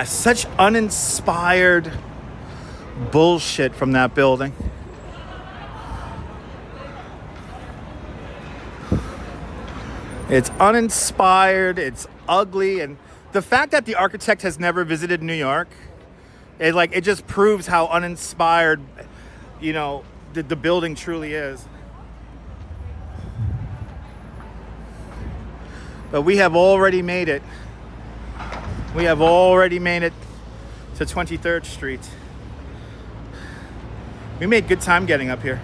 Such uninspired bullshit from that building. It's uninspired, it's ugly, and the fact that the architect has never visited New York, it just proves how uninspired, the building truly is. But we have already made it. We have already made it to 23rd Street. We made good time getting up here.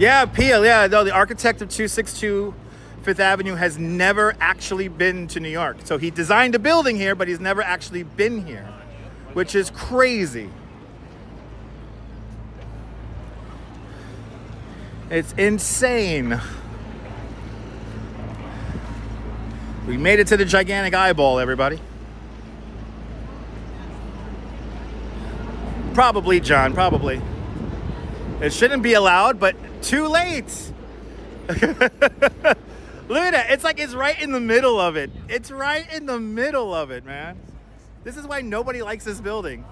Yeah, Peel, no, the architect of 262 Fifth Avenue has never actually been to New York. So he designed a building here, but he's never actually been here. which is crazy. It's insane. We made it to the gigantic eyeball, everybody. Probably, John, probably. It shouldn't be allowed, but too late. Look at that. It's like it's right in the middle of it. It's right in the middle of it, man. This is why nobody likes this building.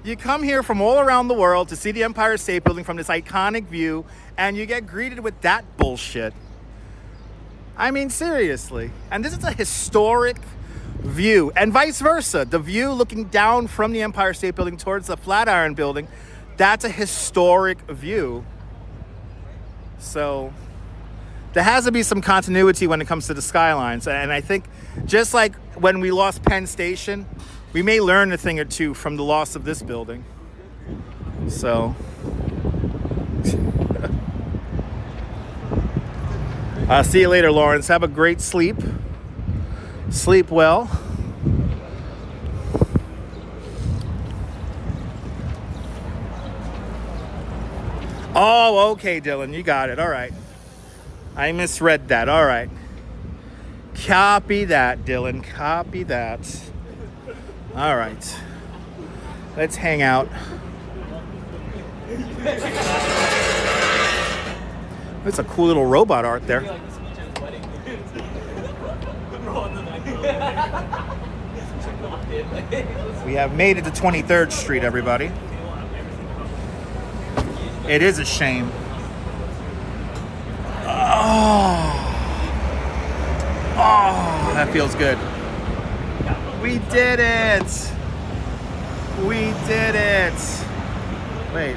You come here from all around the world to see the Empire State Building from this iconic view, and you get greeted with that bullshit. I mean, seriously. And this is a historic view, and vice versa. The view looking down from the Empire State Building towards the Flatiron Building, that's a historic view. So there has to be some continuity when it comes to the skylines. And I think just like when we lost Penn Station, we may learn a thing or two from the loss of this building. So I'll see you later, Lawrence. Have a great sleep. Sleep well. Oh, okay, Dylan. You got it. All right. I misread that. All right. Copy that, Dylan. Copy that. All right. Let's hang out. That's a cool little robot art there. We have made it to 23rd Street, everybody. It is a shame. Oh, that feels good. We did it. We did it. Wait,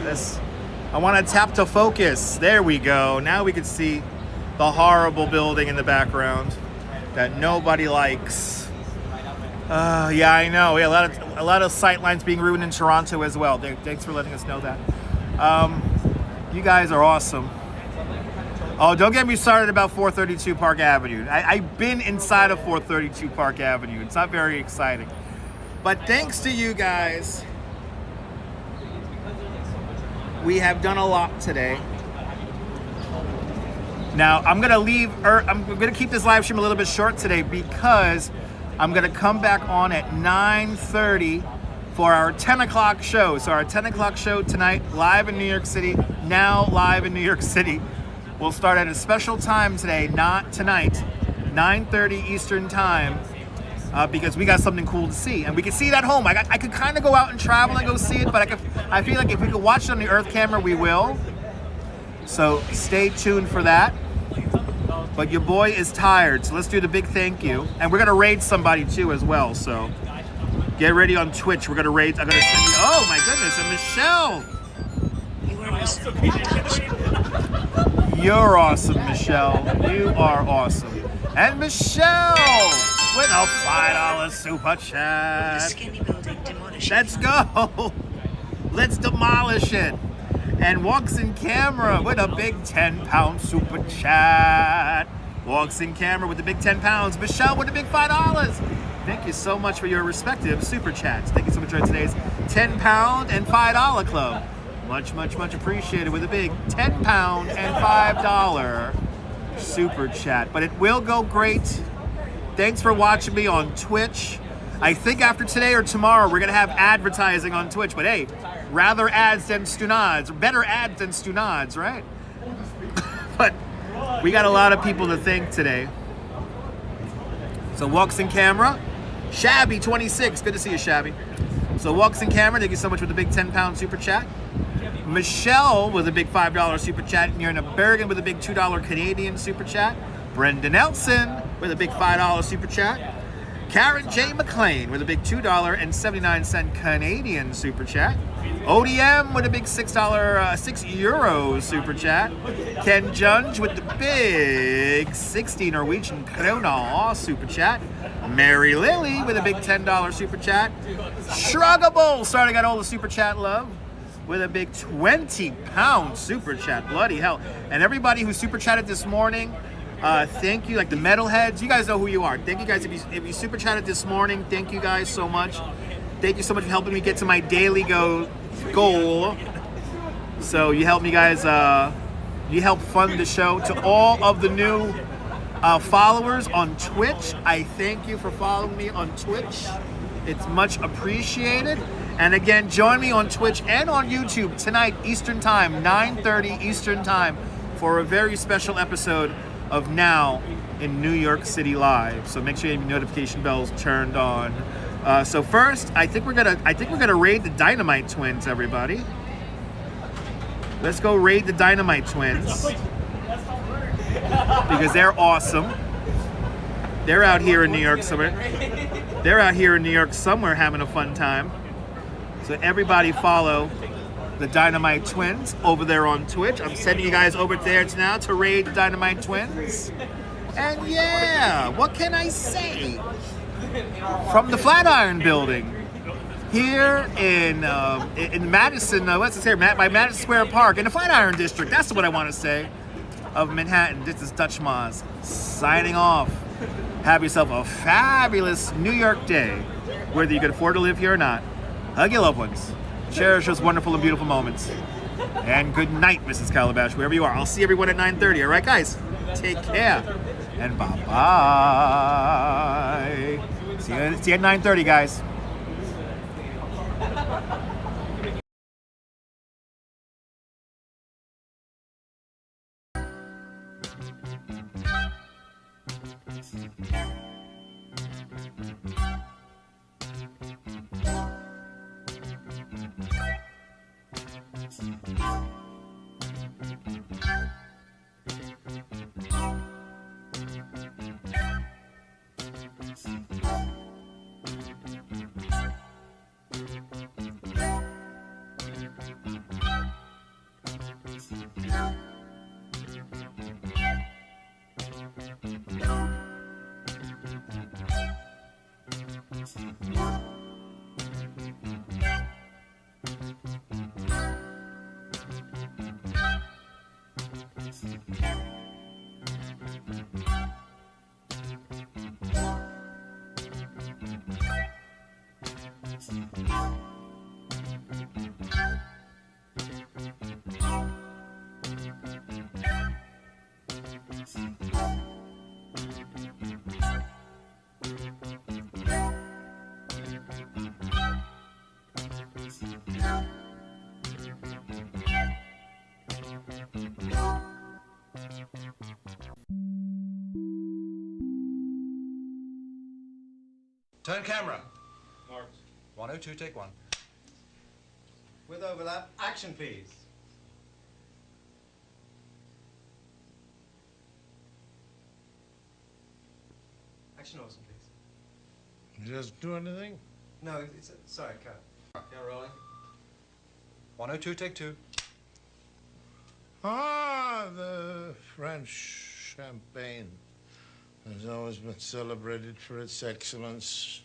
I want to tap to focus. There we go. Now we can see the horrible building in the background that nobody likes. Yeah, I know. Yeah, a lot of sight lines being ruined in Toronto as well. Thanks for letting us know that. You guys are awesome. Oh, don't get me started about 432 Park Avenue. I've been inside of 432 Park Avenue. It's not very exciting. But thanks to you guys, we have done a lot today. Now, I'm gonna keep this live stream a little bit short today because I'm gonna come back on at 9:30 for our 10 o'clock show. So our 10 o'clock show tonight, live in New York City, now live in New York City. We'll start at a special time today, not tonight, 9:30 Eastern time, because we got something cool to see. And we can see it at home. I could kind of go out and travel and go see it, but I feel like if we could watch it on the Earth camera, we will. So stay tuned for that. But your boy is tired, so let's do the big thank you. And we're gonna raid somebody too as well, so get ready on Twitch. We're gonna raid, I'm gonna send you, oh my goodness, and Michelle. You're awesome, Michelle. You are awesome. And Michelle with a $5 super chat. Let's go. Let's demolish it. And Walks in Camera with a big 10-pound super chat. Walks in Camera with the big 10 pounds. Michelle with the big $5. Thank you so much for your respective super chats. Thank you so much for today's 10-pound and $5 club. Much, much, much appreciated with a big 10-pound and $5 super chat. But it will go great. Thanks for watching me on Twitch. I think after today or tomorrow, we're going to have advertising on Twitch. But hey, rather ads than stunads, or better ads than stunads, right? But we got a lot of people to thank today. So Walks in Camera, Shabby 26, good to see you, Shabby. So Walks in Camera, thank you so much for the big 10-pound super chat. Michelle with a big $5 super chat. Mirna Bergen with a big $2 Canadian super chat. Brenda Nelson with a big $5 super chat. Karen J. McLean with a big $2.79 Canadian super chat. ODM with a big €6 super chat. Ken Junge with the big 60 Norwegian krona super chat. Mary Lily with a big $10 super chat. Shruggable starting out all the super chat love with a big 20-pound super chat. Bloody hell. And everybody who super chatted this morning, thank you, like the metalheads. You guys know who you are. Thank you guys. If you super chatted this morning, thank you guys so much. Thank you so much for helping me get to my daily goal. So you help me guys, you help fund the show. To all of the new followers on Twitch, I thank you for following me on Twitch. It's much appreciated. And again, join me on Twitch and on YouTube tonight, Eastern Time, 9:30 Eastern Time, for a very special episode of Now in New York City Live. So make sure you have your notification bells turned on. So first, I think we're gonna raid the Dynamite Twins, everybody. Let's go raid the Dynamite Twins because they're awesome. They're out here in New York somewhere. They're out here in New York somewhere having a fun time. So everybody follow the Dynamite Twins over there on Twitch. I'm sending you guys over there now to raid the Dynamite Twins. And yeah, what can I say? From the Flatiron Building here in Madison, what's this here? By Madison Square Park in the Flatiron District. That's what I want to say of Manhattan. This is Dutch Moz signing off. Have yourself a fabulous New York day, whether you can afford to live here or not. Hug your loved ones. Cherish those wonderful and beautiful moments. And good night, Mrs. Calabash, wherever you are. I'll see everyone at 9:30. All right, guys? Take care. And bye-bye. See you at 9:30, guys. Turn camera. Marked. 102, take one. With overlap, action please. Action Orson, please. Just do anything? No, it's sorry, cut. Yeah, rolling. 102, take two. Ah, the French champagne has always been celebrated for its excellence.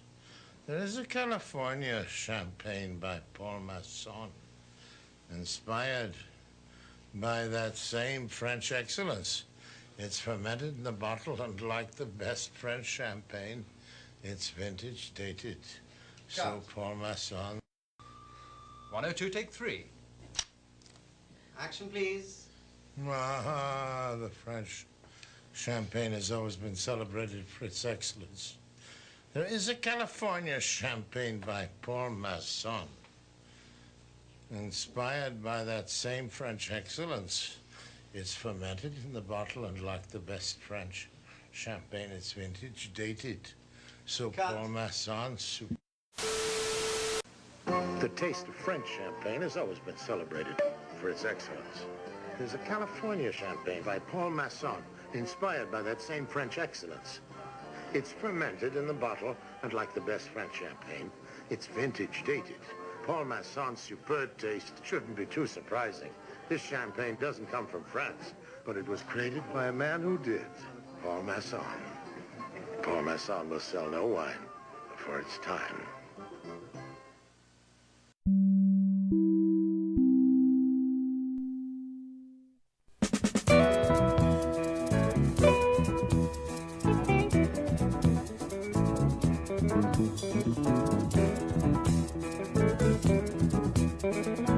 There is a California champagne by Paul Masson, inspired by that same French excellence. It's fermented in the bottle, and like the best French champagne, it's vintage dated. So Paul Masson. 102, take three. Action, please. Ah, the French champagne has always been celebrated for its excellence. There is a California champagne by Paul Masson, inspired by that same French excellence. It's fermented in the bottle, and like the best French champagne, it's vintage dated. So Paul Masson. The taste of French champagne has always been celebrated for its excellence. There's a California champagne by Paul Masson, inspired by that same French excellence. It's fermented in the bottle, and like the best French champagne, it's vintage dated. Paul Masson's superb taste shouldn't be too surprising. This champagne doesn't come from France, but it was created by a man who did, Paul Masson. Paul Masson will sell no wine before it's time. Bye.